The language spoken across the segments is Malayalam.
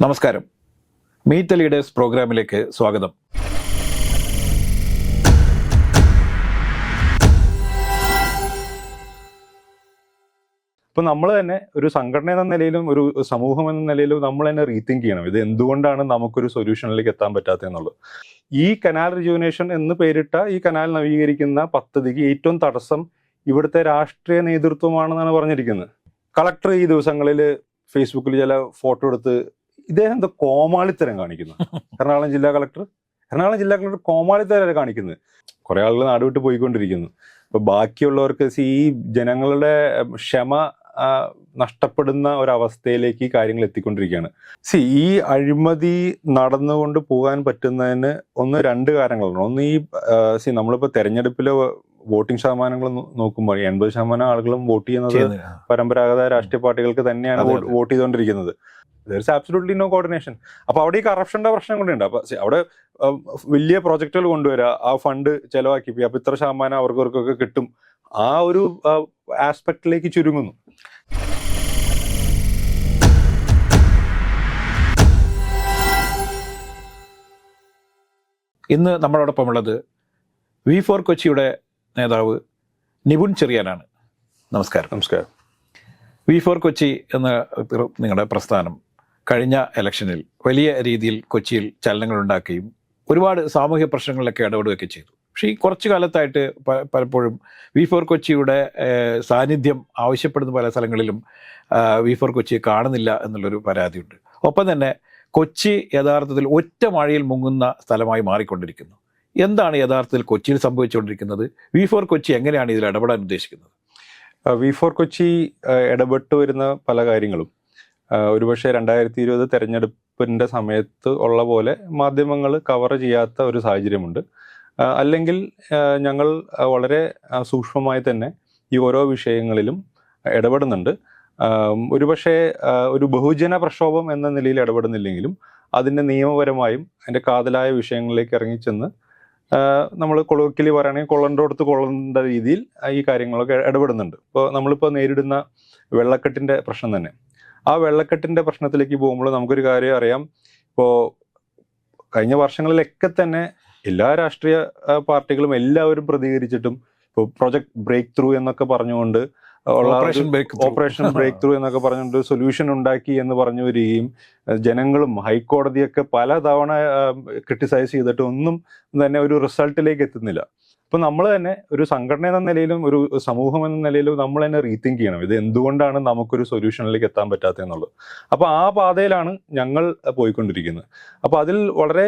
നമസ്കാരം. മീറ്റ് ദ ലീഡേഴ്സ് പ്രോഗ്രാമിലേക്ക് സ്വാഗതം. ഇപ്പം നമ്മൾ തന്നെ ഒരു സംഘടന എന്ന നിലയിലും ഒരു സമൂഹം എന്ന നിലയിലും നമ്മൾ തന്നെ റീതിങ്ക് ചെയ്യണം. ഇത് എന്തുകൊണ്ടാണ് നമുക്കൊരു സൊല്യൂഷനിലേക്ക് എത്താൻ പറ്റാത്തതെന്നുള്ളത്. ഈ കനാൽ റിജുവിനേഷൻ എന്ന് പേരിട്ട ഈ കനാൽ നവീകരിക്കുന്ന പദ്ധതിക്ക് ഏറ്റവും തടസ്സം ഇവിടുത്തെ രാഷ്ട്രീയ നേതൃത്വമാണെന്നാണ് പറഞ്ഞിരിക്കുന്നത്. കളക്ടർ ഈ ദിവസങ്ങളിൽ ഫേസ്ബുക്കിൽ ചില ഫോട്ടോ എടുത്ത് ഇദ്ദേഹം എന്താ കോമാളിത്തരം കാണിക്കുന്നു. എറണാകുളം ജില്ലാ കളക്ടർ കോമാളിത്തരം കാണിക്കുന്നത്. കുറെ ആളുകൾ നാട് വിട്ട് പോയിക്കൊണ്ടിരിക്കുന്നു. അപ്പൊ ബാക്കിയുള്ളവർക്ക് ഈ ജനങ്ങളുടെ ക്ഷമ നഷ്ടപ്പെടുന്ന ഒരവസ്ഥയിലേക്ക് കാര്യങ്ങൾ എത്തിക്കൊണ്ടിരിക്കുകയാണ്. ഈ അഴിമതി നടന്നുകൊണ്ട് പോകാൻ പറ്റുന്നതിന് രണ്ട് കാരണങ്ങളുണ്ട്. ഒന്ന്, നമ്മളിപ്പോ തെരഞ്ഞെടുപ്പിലെ വോട്ടിംഗ് ശതമാനങ്ങൾ നോക്കുമ്പോൾ 80% ആളുകളും വോട്ട് ചെയ്യുന്നത് പരമ്പരാഗത രാഷ്ട്രീയ പാർട്ടികൾക്ക് തന്നെയാണ് വോട്ട് ചെയ്തുകൊണ്ടിരിക്കുന്നത്. Absolutely no coordination. അപ്പൊ അവിടെ ഈ കറപ്ഷന്റെ പ്രശ്നം കൊണ്ടുണ്ട്. അപ്പൊ അവിടെ വലിയ പ്രോജക്റ്റുകൾ കൊണ്ടുവരിക, ആ ഫണ്ട് ചെലവാക്കി അപ്പൊ ഇത്ര ശതമാനം അവർക്കൊക്കെ കിട്ടും, ആ ഒരു ആസ്പെക്റ്റിലേക്ക് ചുരുങ്ങുന്നു. ഇന്ന് നമ്മളോടൊപ്പമുള്ളത് V4 കൊച്ചിയുടെ നേതാവ് നിപുൺ ചെറിയാനാണ്. നമസ്കാരം. നമസ്കാരം. V4 കൊച്ചി എന്ന നിങ്ങളുടെ പ്രസ്ഥാനം കഴിഞ്ഞ ഇലക്ഷനിൽ വലിയ രീതിയിൽ കൊച്ചിയിൽ ചലനങ്ങളുണ്ടാക്കുകയും ഒരുപാട് സാമൂഹ്യ പ്രശ്നങ്ങളിലൊക്കെ ഇടപെടുകയൊക്കെ ചെയ്തു. പക്ഷേ ഈ കുറച്ചു കാലത്തായിട്ട് പലപ്പോഴും V4 കൊച്ചിയുടെ സാന്നിധ്യം ആവശ്യപ്പെടുന്ന പല സ്ഥലങ്ങളിലും V4 കൊച്ചിയെ കാണുന്നില്ല എന്നുള്ളൊരു പരാതിയുണ്ട്. ഒപ്പം തന്നെ കൊച്ചി യഥാർത്ഥത്തിൽ ഒറ്റ മഴയിൽ മുങ്ങുന്ന സ്ഥലമായി മാറിക്കൊണ്ടിരിക്കുന്നു. എന്താണ് യഥാർത്ഥത്തിൽ കൊച്ചിയിൽ സംഭവിച്ചുകൊണ്ടിരിക്കുന്നത്? V4 കൊച്ചി എങ്ങനെയാണ് ഇതിൽ ഇടപെടാൻ ഉദ്ദേശിക്കുന്നത്? V4 കൊച്ചി ഇടപെട്ട് വരുന്ന പല കാര്യങ്ങളും ഒരുപക്ഷെ 2020 തെരഞ്ഞെടുപ്പിന്റെ സമയത്ത് ഉള്ള പോലെ മാധ്യമങ്ങൾ കവർ ചെയ്യാത്ത ഒരു സാഹചര്യമുണ്ട്. അല്ലെങ്കിൽ ഞങ്ങൾ വളരെ സൂക്ഷ്മമായി തന്നെ ഈ ഓരോ വിഷയങ്ങളിലും ഇടപെടുന്നുണ്ട്. ഒരുപക്ഷെ ഒരു ബഹുജന പ്രക്ഷോഭം എന്ന നിലയിൽ ഇടപെടുന്നില്ലെങ്കിലും അതിൻ്റെ നിയമപരമായും അതിൻ്റെ കാതലായ വിഷയങ്ങളിലേക്ക് ഇറങ്ങിച്ചെന്ന് നമ്മൾ കൊളോക്കിയലി പറയുകയാണെങ്കിൽ കൊള്ളണ്ടോടത്ത് കൊള്ളേണ്ട രീതിയിൽ ഈ കാര്യങ്ങളൊക്കെ ഇടപെടുന്നുണ്ട്. ഇപ്പോൾ നമ്മളിപ്പോൾ നേരിടുന്ന വെള്ളക്കെട്ടിൻ്റെ പ്രശ്നം തന്നെ, ആ വെള്ളക്കെട്ടിൻ്റെ പ്രശ്നത്തിലേക്ക് പോകുമ്പോൾ നമുക്കൊരു കാര്യം അറിയാം. ഇപ്പോൾ കഴിഞ്ഞ വർഷങ്ങളിലൊക്കെ തന്നെ എല്ലാ രാഷ്ട്രീയ പാർട്ടികളും എല്ലാവരും പ്രതികരിച്ചിട്ടും ഇപ്പോൾ പ്രൊജക്ട് ബ്രേക്ക് ത്രൂ എന്നൊക്കെ പറഞ്ഞുകൊണ്ട് ഓപ്പറേഷൻ ബ്രേക്ക് ത്രൂ എന്നൊക്കെ പറഞ്ഞുകൊണ്ട് സൊല്യൂഷൻ ഉണ്ടാക്കി എന്ന് പറഞ്ഞു വരികയും ജനങ്ങളും ഹൈക്കോടതിയൊക്കെ പല തവണ ക്രിട്ടിസൈസ് ചെയ്തിട്ട് ഒന്നും തന്നെ ഒരു റിസൾട്ടിലേക്ക് എത്തുന്നില്ല. അപ്പൊ നമ്മൾ തന്നെ ഒരു സംഘടന എന്ന നിലയിലും ഒരു സമൂഹം എന്ന നിലയിലും നമ്മൾ തന്നെ റീതിങ്ക് ചെയ്യണം. ഇത് എന്തുകൊണ്ടാണ് നമുക്കൊരു സൊല്യൂഷനിലേക്ക് എത്താൻ പറ്റാത്തതെന്നുള്ളത്. അപ്പൊ ആ പാതയിലാണ് ഞങ്ങൾ പോയിക്കൊണ്ടിരിക്കുന്നത്. അപ്പൊ അതിൽ വളരെ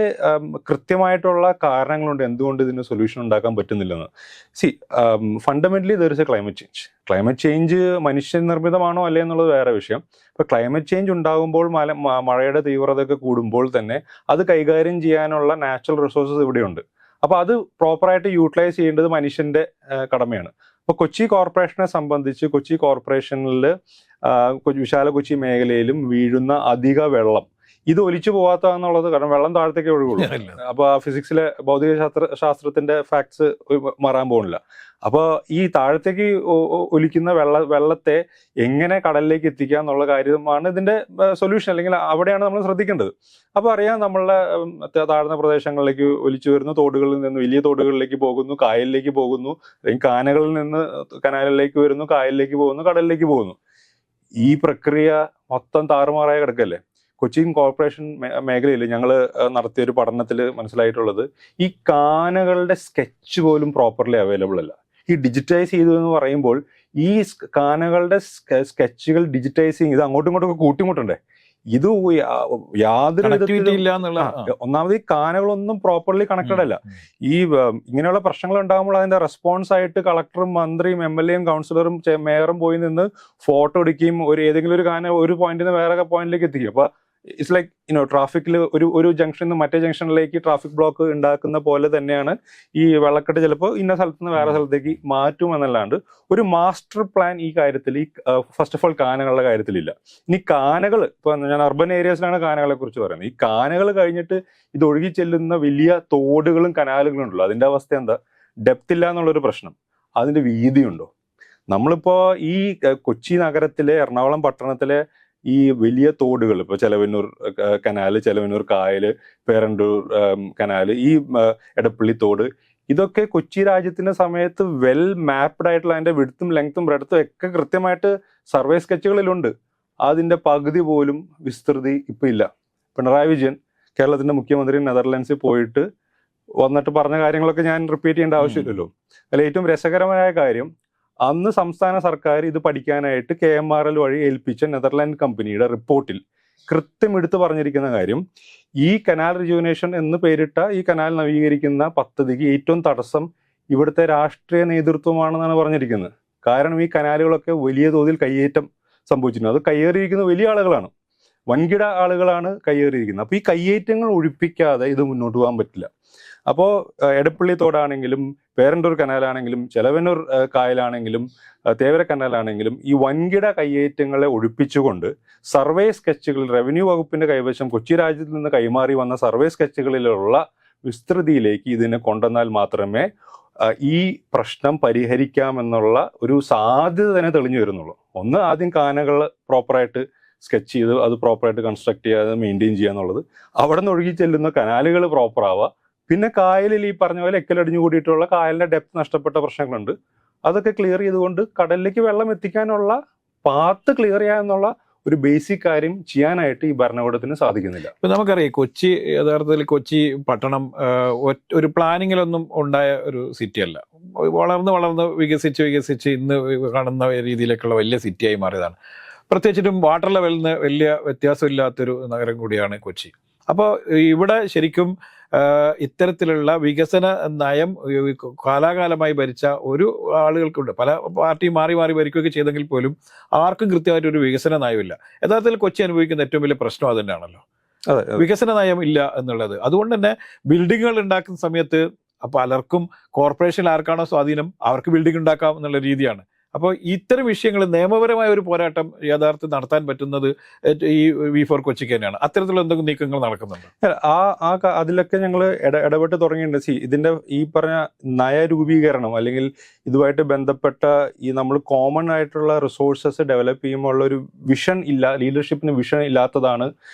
കൃത്യമായിട്ടുള്ള കാരണങ്ങളുണ്ട് എന്തുകൊണ്ട് ഇതിന് സൊല്യൂഷൻ ഉണ്ടാക്കാൻ പറ്റുന്നില്ലെന്ന്. Fundamentally there is a climate change മനുഷ്യ നിർമ്മിതമാണോ അല്ലേ എന്നുള്ളത് വേറെ വിഷയം. ഇപ്പൊ ക്ലൈമറ്റ് ചേഞ്ച് ഉണ്ടാകുമ്പോൾ മഴയുടെ തീവ്രതയൊക്കെ കൂടുമ്പോൾ തന്നെ അത് കൈകാര്യം ചെയ്യാനുള്ള നാച്ചുറൽ റിസോഴ്സസ് ഇവിടെയുണ്ട്. അപ്പൊ അത് പ്രോപ്പറായിട്ട് യൂട്ടിലൈസ് ചെയ്യേണ്ടത് മനുഷ്യന്റെ കടമയാണ്. അപ്പൊ കൊച്ചി കോർപ്പറേഷനെ സംബന്ധിച്ച് കൊച്ചി കോർപ്പറേഷനിൽ വിശാല കൊച്ചി മേഖലയിലും വീഴുന്ന അധിക വെള്ളം ഇത് ഒലിച്ചു പോകാത്തതെന്നുള്ളത്, കാരണം വെള്ളം താഴത്തേക്ക് ഒഴുകുള്ളൂ. അപ്പൊ ഫിസിക്സിലെ ഭൗതിക ശാസ്ത്രത്തിന്റെ ഫാക്ട്സ് മാറാൻ പോകുന്നില്ല. അപ്പോൾ ഈ താഴത്തേക്ക് ഒലിക്കുന്ന വെള്ളത്തെ എങ്ങനെ കടലിലേക്ക് എത്തിക്കുക എന്നുള്ള കാര്യമാണ് ഇതിന്റെ സൊല്യൂഷൻ, അല്ലെങ്കിൽ അവിടെയാണ് നമ്മൾ ശ്രദ്ധിക്കേണ്ടത്. അപ്പോൾ അറിയാം, നമ്മളുടെ താഴ്ന്ന പ്രദേശങ്ങളിലേക്ക് ഒലിച്ചു വരുന്ന തോടുകളിൽ നിന്ന് വലിയ തോടുകളിലേക്ക് പോകുന്നു, കായലിലേക്ക് പോകുന്നു, അല്ലെങ്കിൽ കാനകളിൽ നിന്ന് കനാലിലേക്ക് വരുന്നു, കായലിലേക്ക് പോകുന്നു, കടലിലേക്ക് പോകുന്നു. ഈ പ്രക്രിയ മൊത്തം താറുമാറായി കിടക്കല്ലേ. കൊച്ചി കോർപ്പറേഷൻ മേഖലയിൽ ഞങ്ങൾ നടത്തിയൊരു പഠനത്തിൽ മനസ്സിലായിട്ടുള്ളത്, ഈ കാനകളുടെ സ്കെച്ച് പോലും പ്രോപ്പർലി അവൈലബിൾ അല്ല. ഈ ഡിജിറ്റൈസ് ചെയ്തു എന്ന് പറയുമ്പോൾ ഈ കാനകളുടെ സ്കെച്ചുകൾ ഡിജിറ്റൈസിങ് ഇത് അങ്ങോട്ടും ഇങ്ങോട്ടും ഒക്കെ കൂട്ടിമുട്ടണ്ടേ? ഇത് യാതൊരു ഒന്നാമത് ഈ കാനകളൊന്നും പ്രോപ്പർലി കണക്റ്റഡ് അല്ല. ഈ ഇങ്ങനെയുള്ള പ്രശ്നങ്ങൾ ഉണ്ടാകുമ്പോൾ അതിന്റെ റെസ്പോൺസ് ആയിട്ട് കളക്ടറും മന്ത്രിയും MLA യും കൗൺസിലറും മേയറും പോയി നിന്ന് ഫോട്ടോ എടുക്കുകയും ഏതെങ്കിലും ഒരു കാന ഒരു പോയിന്റിൽ നിന്ന് വേറെ പോയിന്റിലേക്ക് എത്തിക്കും. അപ്പൊ ഇറ്റ്സ് ലൈക്ക് ട്രാഫിക്കിൽ ഒരു ജംഗ്ഷനിൽ നിന്ന് മറ്റേ ജംഗ്ഷനിലേക്ക് ട്രാഫിക് ബ്ലോക്ക് ഉണ്ടാക്കുന്ന പോലെ തന്നെയാണ് ഈ വെള്ളക്കെട്ട് ചിലപ്പോൾ ഇന്ന സ്ഥലത്ത് നിന്ന് വേറെ സ്ഥലത്തേക്ക് മാറ്റും എന്നല്ലാണ്ട് ഒരു മാസ്റ്റർ പ്ലാൻ ഈ കാര്യത്തിൽ, ഈ ഫസ്റ്റ് ഓഫ് ഓൾ കാനകളുടെ കാര്യത്തിലില്ല. ഇനി കാനകൾ, ഇപ്പൊ ഞാൻ അർബൻ ഏരിയാസിലാണ് കാനകളെ കുറിച്ച് പറയുന്നത്. ഈ കാനകൾ കഴിഞ്ഞിട്ട് ഇത് ഒഴുകി ചെല്ലുന്ന വലിയ തോടുകളും കനാലുകളും ഉണ്ടല്ലോ, അതിന്റെ അവസ്ഥ എന്താ? ഡെപ്ത് ഇല്ല എന്നുള്ളൊരു പ്രശ്നം. അതിന്റെ വീതിയുണ്ടോ? നമ്മളിപ്പോ ഈ കൊച്ചി നഗരത്തിലെ, എറണാകുളം പട്ടണത്തിലെ ഈ വലിയ തോടുകൾ, ഇപ്പോൾ ചെലവന്നൂർ കനാല്, ചെലവന്നൂർ കായല്, പേരണ്ടൂർ കനാല്, ഈ എടപ്പള്ളി തോട്, ഇതൊക്കെ കൊച്ചി രാജ്യത്തിന്റെ സമയത്ത് വെൽ മാപ്ഡ് ആയിട്ടുള്ള അതിന്റെ വിഡ്ത്തും ലെങ്ത്തും ബ്രെഡ്ത്തും ഒക്കെ കൃത്യമായിട്ട് സർവേ സ്കെച്ചുകളിലുണ്ട്. അതിന്റെ പകുതി പോലും വിസ്തൃതി ഇപ്പൊ ഇല്ല. പിണറായി വിജയൻ കേരളത്തിന്റെ മുഖ്യമന്ത്രി നെതർലാൻഡ്സിൽ പോയിട്ട് വന്നിട്ട് പറഞ്ഞ കാര്യങ്ങളൊക്കെ ഞാൻ റിപ്പീറ്റ് ചെയ്യേണ്ട ആവശ്യമില്ലല്ലോ. അതിൽ ഏറ്റവും രസകരമായ കാര്യം, അന്ന് സംസ്ഥാന സർക്കാർ ഇത് പഠിക്കാനായിട്ട് KMRL വഴി ഏൽപ്പിച്ച നെതർലാൻഡ് കമ്പനിയുടെ റിപ്പോർട്ടിൽ കൃത്യം എടുത്ത് പറഞ്ഞിരിക്കുന്ന കാര്യം, ഈ കനാൽ റിജുവനേഷൻ എന്ന് പേരിട്ട ഈ കനാൽ നവീകരിക്കുന്ന പദ്ധതിക്ക് ഏറ്റവും തടസ്സം ഇവിടുത്തെ രാഷ്ട്രീയ നേതൃത്വമാണെന്നാണ് പറഞ്ഞിരിക്കുന്നത്. കാരണം ഈ കനാലുകളൊക്കെ വലിയ തോതിൽ കയ്യേറ്റം സംഭവിച്ചിട്ടുണ്ട്. അത് കയ്യേറിയിരിക്കുന്ന വലിയ ആളുകളാണ്, വൻകിട ആളുകളാണ് കയ്യേറിയിരിക്കുന്നത്. അപ്പോൾ ഈ കയ്യേറ്റങ്ങൾ ഒഴിപ്പിക്കാതെ ഇത് മുന്നോട്ട് പോകാൻ പറ്റില്ല. അപ്പോൾ എടപ്പള്ളി തോടാണെങ്കിലും പേരണ്ടൂർ കനാലാണെങ്കിലും ചെലവന്നൂർ കായലാണെങ്കിലും തേവര കനാലാണെങ്കിലും ഈ വൻകിട കയ്യേറ്റങ്ങളെ ഒഴിപ്പിച്ചുകൊണ്ട് സർവേ സ്കെച്ചുകൾ, റവന്യൂ വകുപ്പിന്റെ കൈവശം കൊച്ചി രാജ്യത്തിൽ നിന്ന് കൈമാറി വന്ന സർവേ സ്കെച്ചുകളിലുള്ള വിസ്തൃതിയിലേക്ക് ഇതിനെ കൊണ്ടുവന്നാൽ മാത്രമേ ഈ പ്രശ്നം പരിഹരിക്കാമെന്നുള്ള ഒരു സാധ്യത തന്നെ തെളിഞ്ഞു വരുന്നുള്ളൂ. ഒന്ന്, ആദ്യം കാനകൾ പ്രോപ്പറായിട്ട് സ്കെച്ച് ചെയ്ത് അത് പ്രോപ്പറായിട്ട് കൺസ്ട്രക്ട് ചെയ്യുക, അത് മെയിൻറ്റെയിൻ ചെയ്യുക എന്നുള്ളത്. അവിടെ നിന്ന് ഒഴുകി ചെല്ലുന്ന കനാലുകൾ പ്രോപ്പർ ആവുക. പിന്നെ കായലിൽ ഈ പറഞ്ഞ പോലെ എക്കലടിഞ്ഞു കൂടിയിട്ടുള്ള കായലിന്റെ ഡെപ്ത് നഷ്ടപ്പെട്ട പ്രശ്നങ്ങളുണ്ട്. അതൊക്കെ ക്ലിയർ ചെയ്തുകൊണ്ട് കടലിലേക്ക് വെള്ളം എത്തിക്കാനുള്ള പാത്ത് ക്ലിയർ ചെയ്യുക എന്നുള്ള ഒരു ബേസിക് കാര്യം ചെയ്യാനായിട്ട് ഈ ഭരണകൂടത്തിന് സാധിക്കുന്നില്ല. ഇപ്പൊ നമുക്കറിയാം, കൊച്ചി യഥാർത്ഥത്തിൽ കൊച്ചി പട്ടണം ഒരു പ്ലാനിങ്ങിലൊന്നും ഉണ്ടായ ഒരു സിറ്റി അല്ല. വളർന്ന് വികസിച്ച് ഇന്ന് കാണുന്ന രീതിയിലേക്കുള്ള വലിയ സിറ്റിയായി മാറിയതാണ്. പ്രത്യേകിച്ചിട്ടും വാട്ടർ ലെവലിന് വലിയ വ്യത്യാസമില്ലാത്തൊരു നഗരം കൂടിയാണ് കൊച്ചി. അപ്പോൾ ഇവിടെ ശരിക്കും ഇത്തരത്തിലുള്ള വികസന നയം കാലാകാലമായി ഭരിച്ച ഒരു ആളുകൾക്കുണ്ട്. പല പാർട്ടി മാറി ഭരിക്കുകയൊക്കെ ചെയ്തെങ്കിൽ പോലും ആർക്കും കൃത്യമായിട്ടൊരു വികസന നയമില്ല. യഥാർത്ഥത്തിൽ കൊച്ചി അനുഭവിക്കുന്ന ഏറ്റവും വലിയ പ്രശ്നം അത് തന്നെയാണല്ലോ, വികസന നയം ഇല്ല എന്നുള്ളത്. അതുകൊണ്ട് തന്നെ ബിൽഡിങ്ങുകൾ ഉണ്ടാക്കുന്ന സമയത്ത് പലർക്കും കോർപ്പറേഷനിൽ ആർക്കാണോ സ്വാധീനം അവർക്ക് ബിൽഡിംഗ് ഉണ്ടാക്കാം എന്നുള്ള രീതിയാണ്. അപ്പോൾ ഇത്തരം വിഷയങ്ങൾ നിയമപരമായ ഒരു പോരാട്ടം യഥാർത്ഥത്തിൽ നടത്താൻ പറ്റുന്നത് ഈ V4 കൊച്ചിക്ക് തന്നെയാണ്. അത്തരത്തിലുള്ള എന്തെങ്കിലും നീക്കങ്ങൾ നടക്കുന്നുണ്ട്? അതിലൊക്കെ ഞങ്ങൾ ഇടപെട്ട് തുടങ്ങിയിട്ടുണ്ട്. ഇതിന്റെ ഈ പറഞ്ഞ നയരൂപീകരണം അല്ലെങ്കിൽ ഇതുമായിട്ട് ബന്ധപ്പെട്ട ഈ നമ്മൾ കോമൺ ആയിട്ടുള്ള റിസോഴ്സസ് ഡെവലപ്പ് ചെയ്യുമ്പോൾ ഉള്ള ഒരു വിഷൻ ഇല്ല, ലീഡർഷിപ്പിന് വിഷൻ ഇല്ലാത്തതാണ്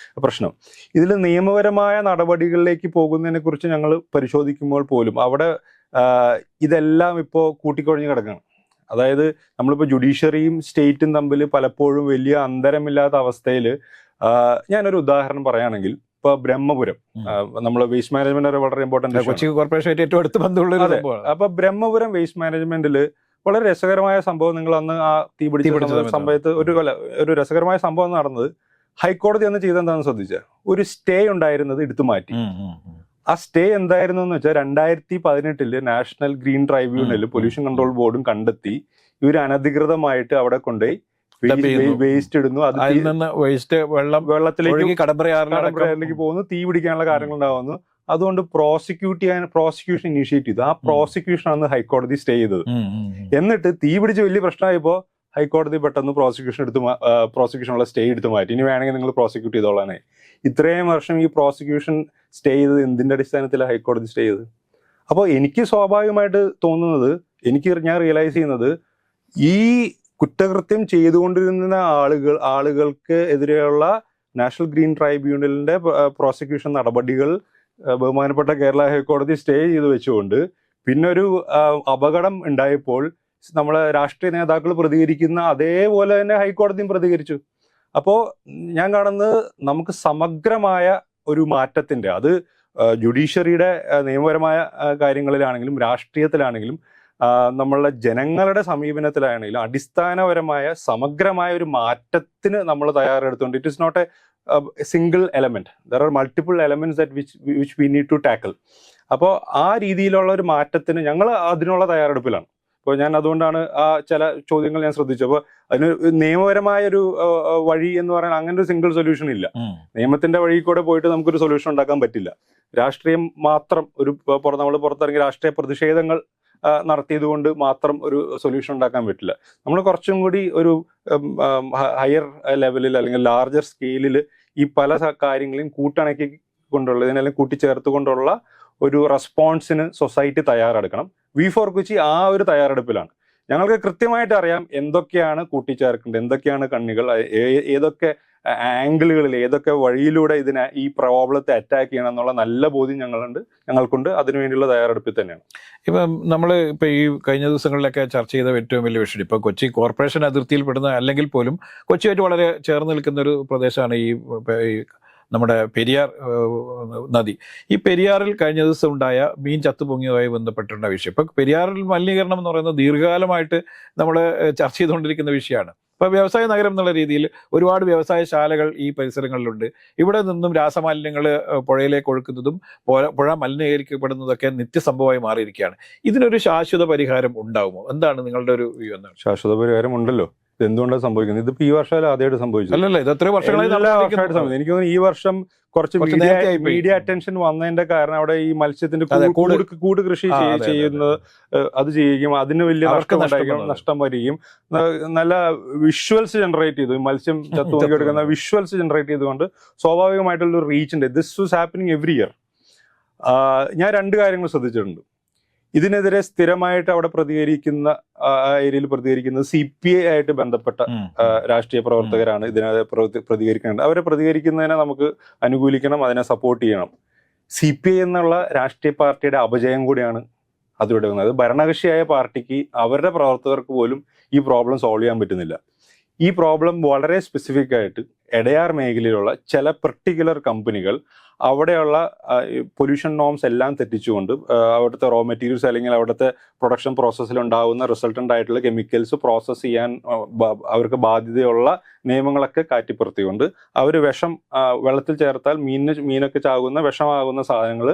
പ്രശ്നം. ഇതിൽ നിയമപരമായ നടപടികളിലേക്ക് പോകുന്നതിനെ കുറിച്ച് ഞങ്ങൾ പരിശോധിക്കുമ്പോൾ പോലും അവിടെ ഇതെല്ലാം ഇപ്പോൾ കൂട്ടിക്കൊഴിഞ്ഞ് കിടക്കുകയാണ്. അതായത് നമ്മളിപ്പോൾ ജുഡീഷ്യറിയും സ്റ്റേറ്റും തമ്മിൽ പലപ്പോഴും വലിയ അന്തരമില്ലാത്ത അവസ്ഥയിൽ, ഞാനൊരു ഉദാഹരണം പറയുകയാണെങ്കിൽ, ഇപ്പൊ ബ്രഹ്മപുരം, നമ്മൾ വേസ്റ്റ് മാനേജ്മെന്റ് വളരെ ഇമ്പോർട്ടന്റ്, കൊച്ചി കോർപ്പറേഷൻ ഏറ്റവും അടുത്ത് ബന്ധമുള്ള. അപ്പൊ ബ്രഹ്മപുരം വേസ്റ്റ് മാനേജ്മെന്റിൽ വളരെ രസകരമായ സംഭവം, നിങ്ങൾ അന്ന് ആ തീപിടിച്ച സമയത്ത് ഒരു രസകരമായ സംഭവം നടന്നത്, ഹൈക്കോടതി അന്ന് ചെയ്തെന്താണെന്ന് ശ്രദ്ധിച്ച, ഒരു സ്റ്റേ ഉണ്ടായിരുന്നത് എടുത്തു മാറ്റി. ആ സ്റ്റേ എന്തായിരുന്നു എന്ന് വെച്ചാൽ 2018 national green tribunal pollution control ബോർഡും കണ്ടെത്തി ഇവർ അനധികൃതമായിട്ട് അവിടെ കൊണ്ടുപോയി വേസ്റ്റ് ഇടുന്നു, അത് വെള്ളത്തിലേക്ക് കടമ്പറയാറിലേക്ക് പോകുന്നു, തീ പിടിക്കാനുള്ള കാര്യങ്ങൾ ഉണ്ടാവുന്നു. അതുകൊണ്ട് പ്രോസിക്യൂഷൻ ഇനീഷ്യേറ്റ് ചെയ്തു. ആ പ്രോസിക്യൂഷൻ ആണ് ഹൈക്കോടതി സ്റ്റേ ചെയ്തത്. എന്നിട്ട് തീ പിടിച്ച് വലിയ പ്രശ്നമായപ്പോ ഹൈക്കോടതി പെട്ടെന്ന് പ്രോസിക്യൂഷനുള്ള സ്റ്റേ എടുത്ത് മാറ്റി. ഇനി വേണമെങ്കിൽ നിങ്ങൾ പ്രോസിക്യൂട്ട് ചെയ്തോളാനേ. ഇത്രയും വർഷം ഈ പ്രോസിക്യൂഷൻ സ്റ്റേ ചെയ്തത് എന്തിന്റെ അടിസ്ഥാനത്തിലാണ് ഹൈക്കോടതി സ്റ്റേ ചെയ്തത്? അപ്പോൾ എനിക്ക് സ്വാഭാവികമായിട്ട് തോന്നുന്നത്, ഞാൻ റിയലൈസ് ചെയ്യുന്നത്, ഈ കുറ്റകൃത്യം ചെയ്തുകൊണ്ടിരുന്ന ആളുകൾക്ക് എതിരെയുള്ള നാഷണൽ ഗ്രീൻ ട്രൈബ്യൂണലിന്റെ പ്രോസിക്യൂഷൻ നടപടികൾ ബഹുമാനപ്പെട്ട കേരള ഹൈക്കോടതി സ്റ്റേ ചെയ്ത് വെച്ചുകൊണ്ട് പിന്നെ ഒരു അപകടം ഉണ്ടായപ്പോൾ നമ്മളെ രാഷ്ട്രീയ നേതാക്കൾ പ്രതികരിക്കുന്ന അതേപോലെ തന്നെ ഹൈക്കോടതിയും പ്രതികരിച്ചു. അപ്പോൾ ഞാൻ കാണുന്നത് നമുക്ക് സമഗ്രമായ ഒരു മാറ്റത്തിന്റെ, അത് ജുഡീഷ്യറിയുടെ നിയമപരമായ കാര്യങ്ങളിലാണെങ്കിലും രാഷ്ട്രീയത്തിലാണെങ്കിലും നമ്മളുടെ ജനങ്ങളുടെ സമീപനത്തിലാണെങ്കിലും അടിസ്ഥാനപരമായ സമഗ്രമായ ഒരു മാറ്റത്തിന് നമ്മൾ തയ്യാറെടുത്തുകൊണ്ട്, it is not a single element, there are multiple elements that which we need to tackle. അപ്പോൾ ആ രീതിയിലുള്ള ഒരു മാറ്റത്തിന് ഞങ്ങൾ അതിനുള്ള തയ്യാറെടുപ്പിലാണ്. അപ്പോൾ ഞാൻ അതുകൊണ്ടാണ് ആ ചില ചോദ്യങ്ങൾ ഞാൻ ശ്രദ്ധിച്ചു. അപ്പോൾ അതിന് നിയമപരമായ ഒരു വഴി എന്ന് പറയുന്നത് അങ്ങനെ ഒരു സിംഗിൾ സൊല്യൂഷൻ ഇല്ല. നിയമത്തിന്റെ വഴി കൂടെ പോയിട്ട് നമുക്കൊരു സൊല്യൂഷൻ ഉണ്ടാക്കാൻ പറ്റില്ല. രാഷ്ട്രീയം മാത്രം നമ്മൾ പുറത്തിറങ്ങി രാഷ്ട്രീയ പ്രതിഷേധങ്ങൾ നടത്തിയത് കൊണ്ട് മാത്രം ഒരു സൊല്യൂഷൻ ഉണ്ടാക്കാൻ പറ്റില്ല. നമ്മൾ കുറച്ചും കൂടി ഒരു ഹയർ ലെവലിൽ അല്ലെങ്കിൽ ലാർജർ സ്കെയിലിൽ ഈ പല കാര്യങ്ങളെയും കൂട്ടിണക്കി കൊണ്ടുള്ള, ഇതിനെല്ലാം കൂട്ടിച്ചേർത്തുകൊണ്ടുള്ള ഒരു റെസ്പോൺസിന് സൊസൈറ്റി തയ്യാറെടുക്കണം. V4 കൊച്ചി ആ ഒരു തയ്യാറെടുപ്പിലാണ്. ഞങ്ങൾക്ക് കൃത്യമായിട്ട് അറിയാം എന്തൊക്കെയാണ് കൂട്ടിച്ചേർക്കേണ്ടത്, എന്തൊക്കെയാണ് കണ്ണികൾ, ഏതൊക്കെ ആംഗിളുകളിൽ ഏതൊക്കെ വഴിയിലൂടെ ഈ പ്രോബ്ലത്തെ അറ്റാക്ക് ചെയ്യണം എന്നുള്ള നല്ല ബോധ്യം ഞങ്ങൾക്കുണ്ട്. അതിനുവേണ്ടിയുള്ള തയ്യാറെടുപ്പിൽ തന്നെയാണ്. ഇപ്പം നമ്മൾ ഇപ്പം ഈ കഴിഞ്ഞ ദിവസങ്ങളിലൊക്കെ ചർച്ച ചെയ്ത ഏറ്റവും വലിയ വിഷയം ഇപ്പം കൊച്ചി കോർപ്പറേഷൻ അതിർത്തിയിൽപ്പെടുന്ന അല്ലെങ്കിൽ പോലും കൊച്ചിയായിട്ട് വളരെ ചേർന്ന് നിൽക്കുന്ന ഒരു പ്രദേശമാണ് ഈ നമ്മുടെ പെരിയാർ നദി. ഈ പെരിയാറിൽ കഴിഞ്ഞ ദിവസം ഉണ്ടായ മീൻ ചത്തുപൊങ്ങിയതുമായി ബന്ധപ്പെട്ടുള്ള വിഷയം. ഇപ്പം പെരിയാറിൽ മലിനീകരണം എന്ന് പറയുന്നത് ദീർഘകാലമായിട്ട് നമ്മൾ ചർച്ച ചെയ്തുകൊണ്ടിരിക്കുന്ന വിഷയമാണ്. ഇപ്പോൾ വ്യവസായ നഗരം എന്നുള്ള രീതിയിൽ ഒരുപാട് വ്യവസായശാലകൾ ഈ പരിസരങ്ങളിലുണ്ട്. ഇവിടെ നിന്നും രാസമാലിന്യങ്ങൾ പുഴയിലേക്ക് ഒഴുക്കുന്നതും പുഴ മലിനീകരിക്കപ്പെടുന്നതൊക്കെ നിത്യസംഭവമായി മാറിയിരിക്കുകയാണ്. ഇതിനൊരു ശാശ്വത പരിഹാരം ഉണ്ടാകുമോ? എന്താണ് നിങ്ങളുടെ ഒരു വ്യൂ? എന്താണ്? ശാശ്വത പരിഹാരം ഉണ്ടല്ലോ. ഇതെന്തുകൊണ്ടാണ് സംഭവിക്കുന്നത്? ഇതിപ്പോ ഈ വർഷം ആദ്യമായിട്ട് സംഭവിച്ചത് അല്ലല്ല, ഇത് എത്രയോ വർഷങ്ങളായി എനിക്ക് തോന്നുന്നു ഈ വർഷം കുറച്ച് മീഡിയ അറ്റൻഷൻ വന്നതിന്റെ കാരണം അവിടെ ഈ മത്സ്യത്തിന്റെ കൂട് കൃഷി ചെയ്യുന്നത് അത് ചെയ്യുകയും അതിന് വലിയ നഷ്ടം വരികയും നല്ല വിഷ്വൽസ് ജനറേറ്റ് ചെയ്തു. മത്സ്യം ചത്തുനോക്കിയെടുക്കുന്ന വിഷ്വൽസ് ജനറേറ്റ് ചെയ്തുകൊണ്ട് സ്വാഭാവികമായിട്ടുള്ള ഒരു റീച്ച് ഉണ്ട്. This was happening every year. ഞാൻ 2 കാര്യങ്ങൾ ശ്രദ്ധിച്ചിട്ടുണ്ട്. ഇതിനെതിരെ സ്ഥിരമായിട്ട് അവിടെ ഏരിയയിൽ പ്രതികരിക്കുന്നത് CPI ആയിട്ട് ബന്ധപ്പെട്ട രാഷ്ട്രീയ പ്രവർത്തകരാണ് ഇതിനെതിരെ പ്രതികരിക്കേണ്ടത്. അവരെ പ്രതികരിക്കുന്നതിനെ നമുക്ക് അനുകൂലിക്കണം, അതിനെ സപ്പോർട്ട് ചെയ്യണം. CPI എന്നുള്ള രാഷ്ട്രീയ പാർട്ടിയുടെ അപജയം കൂടിയാണ് അതിലൂടെ വന്നത്. ഭരണകക്ഷിയായ പാർട്ടിക്ക് അവരുടെ പ്രവർത്തകർക്ക് പോലും ഈ പ്രോബ്ലം സോൾവ് ചെയ്യാൻ പറ്റുന്നില്ല. ഈ പ്രോബ്ലം വളരെ സ്പെസിഫിക് ആയിട്ട് എടയാർ മേഖലയിലുള്ള ചില പെർട്ടിക്കുലർ കമ്പനികൾ അവിടെയുള്ള പൊല്യൂഷൻ നോംസ് എല്ലാം തെറ്റിച്ചുകൊണ്ട് അവിടുത്തെ റോ മെറ്റീരിയൽസ് അല്ലെങ്കിൽ അവിടുത്തെ പ്രൊഡക്ഷൻ പ്രോസസ്സിൽ ഉണ്ടാകുന്ന റിസൾട്ടൻ്റ് ആയിട്ടുള്ള കെമിക്കൽസ് പ്രോസസ്സ് ചെയ്യാൻ അവർക്ക് ബാധ്യതയുള്ള നിയമങ്ങളൊക്കെ കാറ്റിപ്പുറത്തിക്കൊണ്ട് അവർ വിഷം വെള്ളത്തിൽ ചേർത്താൽ മീനൊക്കെ ചാകുന്ന വിഷമാകുന്ന സാധനങ്ങൾ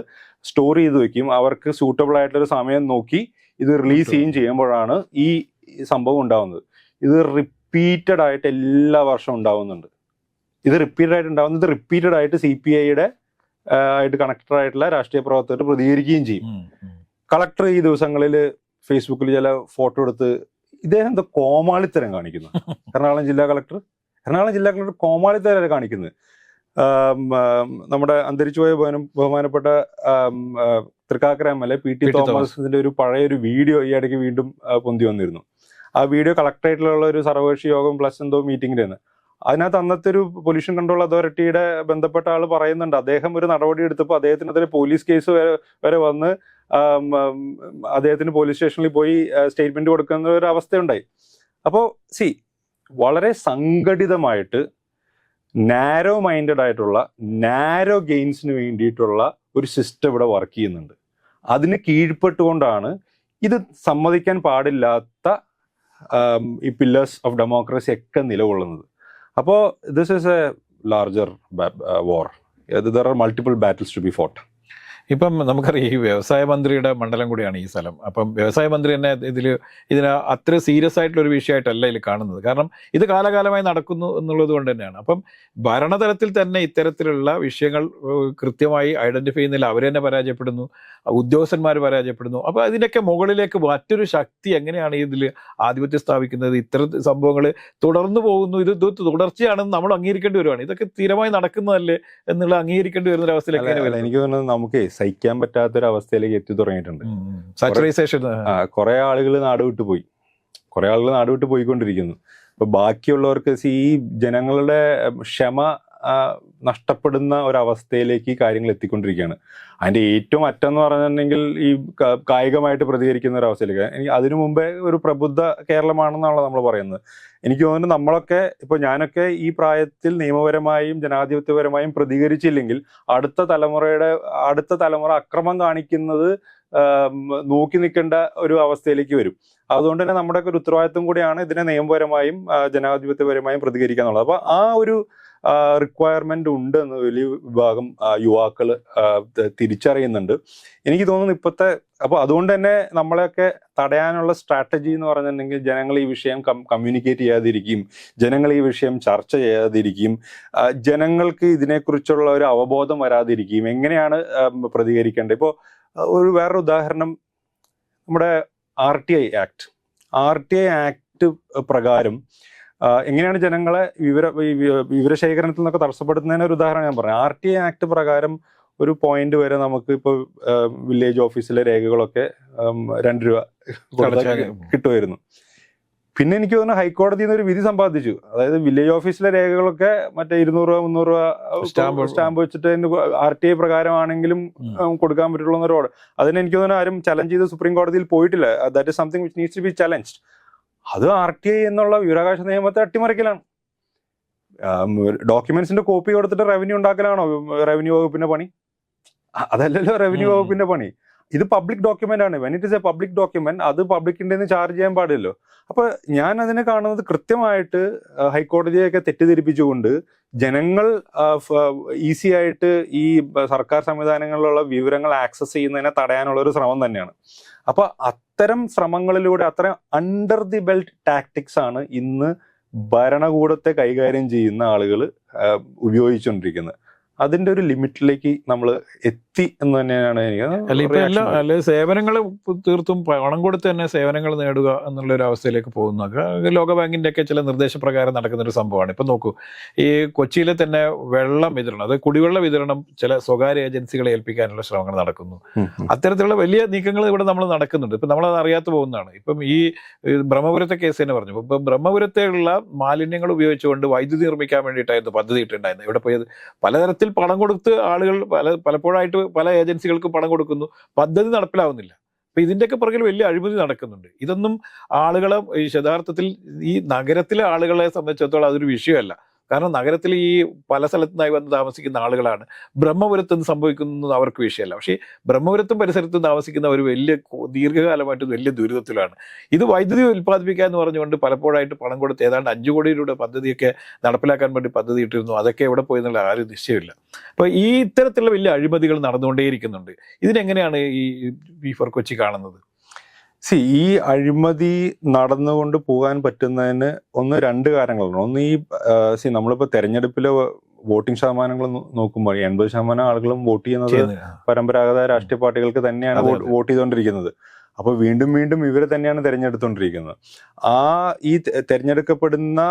സ്റ്റോർ ചെയ്ത് വെക്കും. അവർക്ക് സൂട്ടബിൾ ആയിട്ടൊരു സമയം നോക്കി ഇത് റിലീസ് ചെയ്യുമ്പോഴാണ് ഈ സംഭവം ഉണ്ടാകുന്നത്. ഇത് റിപ്പീറ്റഡ് ആയിട്ട് എല്ലാ വർഷവും ഉണ്ടാവുന്നുണ്ട്. ഇത് റിപ്പീറ്റഡ് ആയിട്ട് CPIയുടെ ആയിട്ട് കണക്റ്റഡ് ആയിട്ടുള്ള രാഷ്ട്രീയ പ്രവർത്തകർ പ്രതികരിക്കുകയും ചെയ്യും. കളക്ടർ ഈ ദിവസങ്ങളിൽ ഫേസ്ബുക്കിൽ ചില ഫോട്ടോ എടുത്ത് ഇദ്ദേഹം എന്താ കോമാളിത്തരം കാണിക്കുന്നു. എറണാകുളം ജില്ലാ കളക്ടർ കോമാളിത്തരം കാണിക്കുന്നത്. നമ്മുടെ അന്തരിച്ചുപോയ ബഹുമാനപ്പെട്ട തൃക്കാക്കര MLA PT തോമസിന്റെ ഒരു പഴയൊരു വീഡിയോ ഈ ഇടയ്ക്ക് വീണ്ടും പൊന്തി വന്നിരുന്നു. ആ വീഡിയോ കളക്ടറേറ്റിലുള്ള ഒരു സർവകക്ഷി യോഗം പ്ലസ് എന്തോ മീറ്റിംഗിലാണ്. അതിനകത്ത് അന്നത്തെ ഒരു പൊല്യൂഷൻ കൺട്രോൾ അതോറിറ്റിയുടെ ബന്ധപ്പെട്ട ആൾ പറയുന്നുണ്ട്, അദ്ദേഹം ഒരു നടപടി എടുത്തപ്പോൾ അദ്ദേഹത്തിനെതിരെ പോലീസ് കേസ് വരെ വന്ന് അദ്ദേഹത്തിന് പോലീസ് സ്റ്റേഷനിൽ പോയി സ്റ്റേറ്റ്മെന്റ് കൊടുക്കുന്ന ഒരു അവസ്ഥയുണ്ടായി. അപ്പോൾ വളരെ സംഘടിതമായിട്ട് നാരോ മൈൻഡഡ് ആയിട്ടുള്ള നാരോ ഗെയിൻസിന് വേണ്ടിയിട്ടുള്ള ഒരു സിസ്റ്റം ഇവിടെ വർക്ക് ചെയ്യുന്നുണ്ട്. അതിന് കീഴ്പ്പെട്ടുകൊണ്ടാണ് ഇത് സമ്മതിക്കാൻ പാടില്ലാത്ത ഈ പില്ലേഴ്സ് ഓഫ് ഡെമോക്രസി ഒക്കെ നിലകൊള്ളുന്നത്. അപ്പോൾ this is a larger war. There are multiple battles to be fought. ഇപ്പം നമുക്കറിയാം ഈ വ്യവസായ മന്ത്രിയുടെ മണ്ഡലം കൂടിയാണ് ഈ സ്ഥലം. അപ്പം വ്യവസായ മന്ത്രി തന്നെ ഇതിന് അത്ര സീരിയസ് ആയിട്ടുള്ള ഒരു വിഷയമായിട്ടല്ല ഇതിൽ കാണുന്നത്. കാരണം ഇത് കാലകാലമായി നടക്കുന്നു എന്നുള്ളത് കൊണ്ട് തന്നെയാണ്. അപ്പം ഭരണതലത്തിൽ തന്നെ ഇത്തരത്തിലുള്ള വിഷയങ്ങൾ കൃത്യമായി ഐഡന്റിഫൈ ചെയ്യുന്നില്ല. അവർ തന്നെ പരാജയപ്പെടുന്നു, ഉദ്യോഗസ്ഥന്മാർ പരാജയപ്പെടുന്നു. അപ്പോൾ അതിൻ്റെയൊക്കെ മുകളിലേക്ക് മറ്റൊരു ശക്തി എങ്ങനെയാണ് ഇതിൽ ആധിപത്യം സ്ഥാപിക്കുന്നത്? ഇത്തരം സംഭവങ്ങൾ തുടർന്നു പോകുന്നു. ഇത് തുടർച്ചയാണെന്ന് നമ്മൾ അംഗീകരിക്കേണ്ടി വരുവാണ്. ഇതൊക്കെ സ്ഥിരമായി നടക്കുന്നതല്ലേ എന്നുള്ള അംഗീകരിക്കേണ്ടി വരുന്ന ഒരവസ്ഥയിലേക്ക് എനിക്ക് തോന്നുന്നത് നമുക്ക് സഹിക്കാൻ പറ്റാത്തൊരു അവസ്ഥയിലേക്ക് എത്തി തുടങ്ങിയിട്ടുണ്ട്. സാച്ചുറൈസേഷൻ. കുറെ ആളുകൾ നാട് വിട്ടു പോയിക്കൊണ്ടിരിക്കുന്നു. അപ്പൊ ബാക്കിയുള്ളവർക്ക് ഈ ജനങ്ങളുടെ ക്ഷമ നഷ്ടപ്പെടുന്ന ഒരവസ്ഥയിലേക്ക് കാര്യങ്ങൾ എത്തിക്കൊണ്ടിരിക്കുകയാണ്. അതിന്റെ ഏറ്റവും അറ്റം എന്ന് പറഞ്ഞിട്ടുണ്ടെങ്കിൽ ഈ കായികമായിട്ട് പ്രതികരിക്കുന്ന ഒരു അവസ്ഥയിലേക്ക്. എനിക്ക് അതിനു മുമ്പേ ഒരു പ്രബുദ്ധ കേരളമാണെന്നാണല്ലോ നമ്മൾ പറയുന്നത്. എനിക്ക് തോന്നുന്നു നമ്മളൊക്കെ ഞാനൊക്കെ ഈ പ്രായത്തിൽ നിയമപരമായും ജനാധിപത്യപരമായും പ്രതികരിച്ചില്ലെങ്കിൽ അടുത്ത തലമുറ അക്രമം കാണിക്കുന്നത് നോക്കി നിൽക്കേണ്ട ഒരു അവസ്ഥയിലേക്ക് വരും. അതുകൊണ്ട് തന്നെ നമ്മുടെ ഒരു ഉത്തരവാദിത്വം കൂടിയാണ് ഇതിനെ നിയമപരമായും ജനാധിപത്യപരമായും പ്രതികരിക്കുക എന്നുള്ളത്. അപ്പൊ ആ ഒരു റിക്വയർമെന്റ് ഉണ്ട് എന്ന് വലിയ വിഭാഗം യുവാക്കൾ തിരിച്ചറിയുന്നുണ്ട്. എനിക്ക് തോന്നുന്നു അപ്പോൾ അതുകൊണ്ട് തന്നെ നമ്മളെയൊക്കെ തടയാനുള്ള സ്ട്രാറ്റജി എന്ന് പറഞ്ഞിട്ടുണ്ടെങ്കിൽ ജനങ്ങൾ ഈ വിഷയം കമ്മ്യൂണിക്കേറ്റ് ചെയ്യാതിരിക്കും, ജനങ്ങൾ ഈ വിഷയം ചർച്ച ചെയ്യാതിരിക്കും, ജനങ്ങൾക്ക് ഇതിനെക്കുറിച്ചുള്ള ഒരു അവബോധം വരാതിരിക്കും, എങ്ങനെയാണ് പ്രതികരിക്കേണ്ടത്. ഇപ്പോൾ വേറൊരു ഉദാഹരണം, നമ്മുടെ RTI ആക്ട് പ്രകാരം എങ്ങനെയാണ് ജനങ്ങളെ വിവരശേഖരണത്തിൽ നിന്നൊക്കെ തടസ്സപ്പെടുത്തുന്നതിന് ഒരു ഉദാഹരണം ഞാൻ പറഞ്ഞു. RTI ആക്ട് പ്രകാരം ഒരു പോയിന്റ് വരെ നമുക്ക് ഇപ്പോൾ വില്ലേജ് ഓഫീസിലെ രേഖകളൊക്കെ 2 രൂപ കിട്ടുമായിരുന്നു. പിന്നെ എനിക്ക് തോന്നുന്നു ഹൈക്കോടതിയിൽ നിന്ന് ഒരു വിധി സമ്പാദിച്ചു. അതായത് വില്ലേജ് ഓഫീസിലെ രേഖകളൊക്കെ മറ്റേ 200 രൂപ 300 രൂപ സ്റ്റാമ്പ് വെച്ചിട്ട് RTI പ്രകാരമാണെങ്കിലും കൊടുക്കാൻ പറ്റുള്ളൂ എന്നൊരു ഓർഡർ. അതിന് എനിക്ക് തോന്നുന്നു ആരും ചലഞ്ച് ചെയ്ത് സുപ്രീം കോടതിയിൽ പോയിട്ടില്ല. That is something which needs to be challenged. അത് RTI എന്നുള്ള വിവരാവകാശ നിയമത്തെ അട്ടിമറിക്കലാണ്. ഡോക്യുമെന്റ്സിന്റെ കോപ്പി കൊടുത്തിട്ട് റവന്യൂ ഉണ്ടാക്കലാണോ റവന്യൂ വകുപ്പിന്റെ പണി? അതല്ലല്ലോ റവന്യൂ വകുപ്പിന്റെ പണി. ഇത് പബ്ലിക് ഡോക്യുമെന്റ് ആണ്. When it is a public document അത് പബ്ലിക്കിന്റെ ചാർജ് ചെയ്യാൻ പാടില്ലല്ലോ. അപ്പൊ ഞാൻ അതിനെ കാണുന്നത് കൃത്യമായിട്ട് ഹൈക്കോടതിയൊക്കെ തെറ്റിദ്ധരിപ്പിച്ചുകൊണ്ട് ജനങ്ങൾ ഈസി ആയിട്ട് ഈ സർക്കാർ സംവിധാനങ്ങളിലുള്ള വിവരങ്ങൾ ആക്സസ് ചെയ്യുന്നതിനെ തടയാനുള്ള ഒരു ശ്രമം തന്നെയാണ്. അപ്പൊ അത്തരം ശ്രമങ്ങളിലൂടെ അത്തരം അണ്ടർ ദി ബെൽറ്റ് ടാക്ടിക്സ് ആണ് ഇന്ന് ഭരണകൂടത്തെ കൈകാര്യം ചെയ്യുന്ന ആളുകൾ ഉപയോഗിച്ചുകൊണ്ടിരിക്കുന്നത്. അതിന്റെ ഒരു ലിമിറ്റിലേക്ക് നമ്മൾ എത്തി എന്ന് തന്നെയാണ് എനിക്ക് സേവനങ്ങൾ തീർത്തും പണം കൊടുത്ത് തന്നെ സേവനങ്ങൾ നേടുക എന്നുള്ള ഒരു അവസ്ഥയിലേക്ക് പോകുന്നത് ലോകബാങ്കിന്റെ ഒക്കെ ചില നിർദ്ദേശപ്രകാരം നടക്കുന്ന ഒരു സംഭവമാണ്. ഇപ്പൊ നോക്കൂ, ഈ കൊച്ചിയിലെ തന്നെ വെള്ളം വിതരണം, അത് കുടിവെള്ള വിതരണം ചില സ്വകാര്യ ഏജൻസികളെ ഏൽപ്പിക്കാനുള്ള ശ്രമങ്ങൾ നടക്കുന്നു. അത്തരത്തിലുള്ള വലിയ നീക്കങ്ങൾ ഇവിടെ നമ്മൾ നടക്കുന്നുണ്ട്. ഇപ്പൊ നമ്മളത് അറിയാത്ത പോകുന്നതാണ്. ഇപ്പം ഈ ബ്രഹ്മപുരത്തെ കേസ് തന്നെ പറഞ്ഞു. ഇപ്പൊ ബ്രഹ്മപുരത്തെയുള്ള മാലിന്യങ്ങൾ ഉപയോഗിച്ചുകൊണ്ട് വൈദ്യുതി നിർമ്മിക്കാൻ വേണ്ടിയിട്ടായിരുന്നു പദ്ധതി ഇട്ടുണ്ടായിരുന്നു. ഇവിടെ പോയത് പലതരത്തിൽ പണം കൊടുത്ത് ആളുകൾ പലപ്പോഴായിട്ട് പല ഏജൻസികൾക്ക് പണം കൊടുക്കുന്നു, പദ്ധതി നടപ്പിലാവുന്നില്ല. അപ്പൊ ഇതിന്റെയൊക്കെ പുറകിൽ വലിയ അഴിമതി നടക്കുന്നുണ്ട്. ഇതൊന്നും ആളുകളെ യഥാർത്ഥത്തിൽ ഈ നഗരത്തിലെ ആളുകളെ സംബന്ധിച്ചിടത്തോളം അതൊരു വിഷയമല്ല. കാരണം നഗരത്തിൽ ഈ പല സ്ഥലത്തുനിന്നായി വന്ന് താമസിക്കുന്ന ആളുകളാണ്. ബ്രഹ്മപുരത്ത് നിന്ന് സംഭവിക്കുന്നത് അവർക്ക് വിഷയമല്ല. പക്ഷേ ബ്രഹ്മപുരത്തും പരിസരത്തും താമസിക്കുന്ന ഒരു വലിയ ദീർഘകാലമായിട്ട് വലിയ ദുരിതത്തിലാണ്. ഇത് വൈദ്യുതി ഉൽപ്പാദിപ്പിക്കുക എന്ന് പറഞ്ഞുകൊണ്ട് പലപ്പോഴായിട്ട് പണം കൊടുത്ത് ഏതാണ്ട് 5 കോടി രൂപയുടെ പദ്ധതിയൊക്കെ നടപ്പിലാക്കാൻ വേണ്ടി പദ്ധതി ഇട്ടിരുന്നു. അതൊക്കെ എവിടെ പോയി എന്നുള്ള ആരും നിശ്ചയമില്ല. അപ്പോൾ ഈ ഇത്തരത്തിലുള്ള വലിയ അഴിമതികൾ നടന്നുകൊണ്ടേയിരിക്കുന്നുണ്ട്. ഇതിനെങ്ങനെയാണ് ഈ V4 കൊച്ചി കാണുന്നത്? ഈ അഴിമതി നടന്നുകൊണ്ട് പോകാൻ പറ്റുന്നതിന് രണ്ട് കാര്യങ്ങളുണ്ട്. ഒന്ന് നമ്മളിപ്പോ തെരഞ്ഞെടുപ്പിലെ വോട്ടിംഗ് ശതമാനങ്ങൾ നോക്കുമ്പോൾ 80% ആളുകളും വോട്ട് ചെയ്യുന്നത് പരമ്പരാഗത രാഷ്ട്രീയ പാർട്ടികൾക്ക് തന്നെയാണ് വോട്ട് ചെയ്തുകൊണ്ടിരിക്കുന്നത്. അപ്പൊ വീണ്ടും വീണ്ടും ഇവരെ തന്നെയാണ് തെരഞ്ഞെടുത്തുകൊണ്ടിരിക്കുന്നത്. ഈ തെരഞ്ഞെടുക്കപ്പെടുന്ന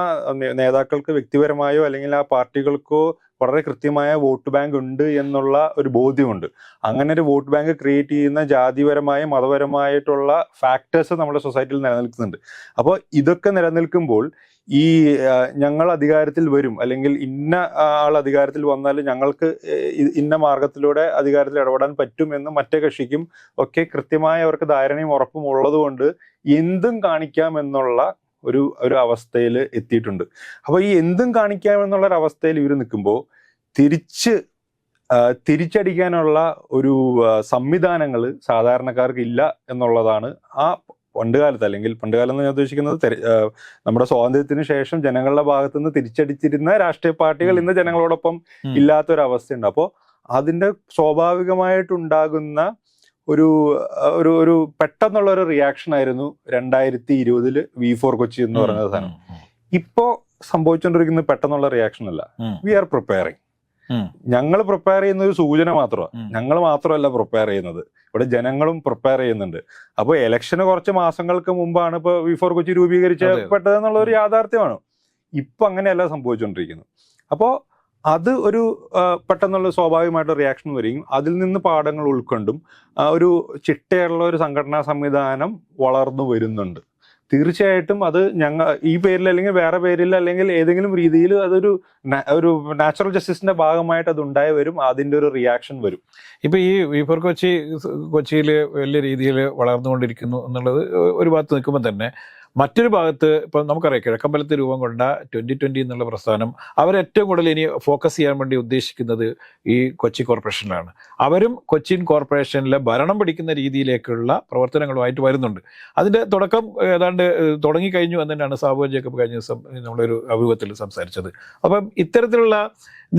നേതാക്കൾക്ക് വ്യക്തിപരമായോ അല്ലെങ്കിൽ ആ പാർട്ടികൾക്കോ വളരെ കൃത്യമായ വോട്ട് ബാങ്ക് ഉണ്ട് എന്നുള്ള ഒരു ബോധ്യമുണ്ട്. അങ്ങനെ ഒരു വോട്ട് ബാങ്ക് ക്രിയേറ്റ് ചെയ്യുന്ന ജാതിപരമായ മതപരമായിട്ടുള്ള ഫാക്ടേഴ്സ് നമ്മുടെ സൊസൈറ്റിയിൽ നിലനിൽക്കുന്നുണ്ട്. അപ്പോൾ ഇതൊക്കെ നിലനിൽക്കുമ്പോൾ ഞങ്ങൾ അധികാരത്തിൽ വരും, അല്ലെങ്കിൽ ഇന്ന ആൾ അധികാരത്തിൽ വന്നാൽ ഞങ്ങൾക്ക് ഇന്ന മാർഗത്തിലൂടെ അധികാരത്തിൽ ഇടപെടാൻ പറ്റും എന്ന് മറ്റേ കക്ഷിക്കും ഒക്കെ കൃത്യമായ അവർക്ക് ധാരണയും ഉറപ്പും ഉള്ളതുകൊണ്ട് എന്തും കാണിക്കാം എന്നുള്ള ഒരു അവസ്ഥയിൽ എത്തിയിട്ടുണ്ട്. അപ്പൊ ഈ എന്തും കാണിക്കാമെന്നുള്ള ഒരു അവസ്ഥയിൽ ഇവർ നിൽക്കുമ്പോൾ തിരിച്ചടിക്കാനുള്ള ഒരു സംവിധാനങ്ങൾ സാധാരണക്കാർക്ക് ഇല്ല എന്നുള്ളതാണ് പണ്ടുകാലം എന്ന് ഞാൻ ഉദ്ദേശിക്കുന്നത് നമ്മുടെ സ്വാതന്ത്ര്യത്തിന് ശേഷം ജനങ്ങളുടെ ഭാഗത്തു നിന്ന് തിരിച്ചടിച്ചിരുന്ന രാഷ്ട്രീയ പാർട്ടികൾ ഇന്ന് ജനങ്ങളോടൊപ്പം ഇല്ലാത്തൊരവസ്ഥയുണ്ട്. അപ്പോൾ അതിന്റെ സ്വാഭാവികമായിട്ടുണ്ടാകുന്ന ഒരു പെട്ടെന്നുള്ള ഒരു റിയാക്ഷൻ ആയിരുന്നു 2020 V4 കൊച്ചി എന്ന് പറയുന്ന സാധനം. ഇപ്പോ സംഭവിച്ചുകൊണ്ടിരിക്കുന്നത് പെട്ടെന്നുള്ള റിയാക്ഷൻ അല്ല. We are preparing. ഞങ്ങൾ പ്രിപ്പയർ ചെയ്യുന്ന ഒരു സൂചന മാത്രമാണ്. ഞങ്ങൾ മാത്രമല്ല പ്രിപ്പയർ ചെയ്യുന്നത്, ഇവിടെ ജനങ്ങളും പ്രിപ്പയർ ചെയ്യുന്നുണ്ട്. അപ്പോൾ ഇലക്ഷന് കുറച്ച് മാസങ്ങൾക്ക് മുമ്പാണ് ഇപ്പൊ V4 കൊച്ചി രൂപീകരിച്ചപ്പെട്ടതെന്നുള്ള ഒരു യാഥാർത്ഥ്യമാണ്. ഇപ്പൊ അങ്ങനെയല്ല സംഭവിച്ചുകൊണ്ടിരിക്കുന്നത്. അപ്പോൾ അത് ഒരു പെട്ടെന്നുള്ള സ്വാഭാവികമായിട്ട് റിയാക്ഷൻ വരികയും അതിൽ നിന്ന് പാഠങ്ങൾ ഉൾക്കൊണ്ടും ഒരു ചിട്ടയുള്ള ഒരു സംഘടനാ സംവിധാനം വളർന്നു വരുന്നുണ്ട്. തീർച്ചയായിട്ടും അത് ഈ പേരിൽ അല്ലെങ്കിൽ വേറെ പേരിൽ അല്ലെങ്കിൽ ഏതെങ്കിലും രീതിയിൽ അതൊരു നാച്ചുറൽ ജസ്റ്റിസിന്റെ ഭാഗമായിട്ട് അത് ഉണ്ടായി വരും. അതിന്റെ ഒരു റിയാക്ഷൻ വരും. ഇപ്പൊ ഈ V4 കൊച്ചിയിൽ വലിയ രീതിയിൽ വളർന്നുകൊണ്ടിരിക്കുന്നു എന്നുള്ളത് ഒരു ഭാഗത്ത് നിൽക്കുമ്പോൾ തന്നെ മറ്റൊരു ഭാഗത്ത് ഇപ്പം നമുക്കറിയാം കിഴക്കമ്പലത്ത് രൂപം കൊണ്ട 2020 എന്നുള്ള പ്രസ്ഥാനം അവരേറ്റവും കൂടുതൽ ഇനി ഫോക്കസ് ചെയ്യാൻ വേണ്ടി ഉദ്ദേശിക്കുന്നത് ഈ കൊച്ചി കോർപ്പറേഷനിലാണ്. അവരും കൊച്ചിൻ കോർപ്പറേഷനിലെ ഭരണം പിടിക്കുന്ന രീതിയിലേക്കുള്ള പ്രവർത്തനങ്ങളുമായിട്ട് വരുന്നുണ്ട്. അതിൻ്റെ തുടക്കം ഏതാണ്ട് തുടങ്ങിക്കഴിഞ്ഞു എന്ന് തന്നെയാണ് സാബു ജേക്കബ് കഴിഞ്ഞ ദിവസം നമ്മളൊരു അഭിമുഖത്തിൽ സംസാരിച്ചത്. അപ്പം ഇത്തരത്തിലുള്ള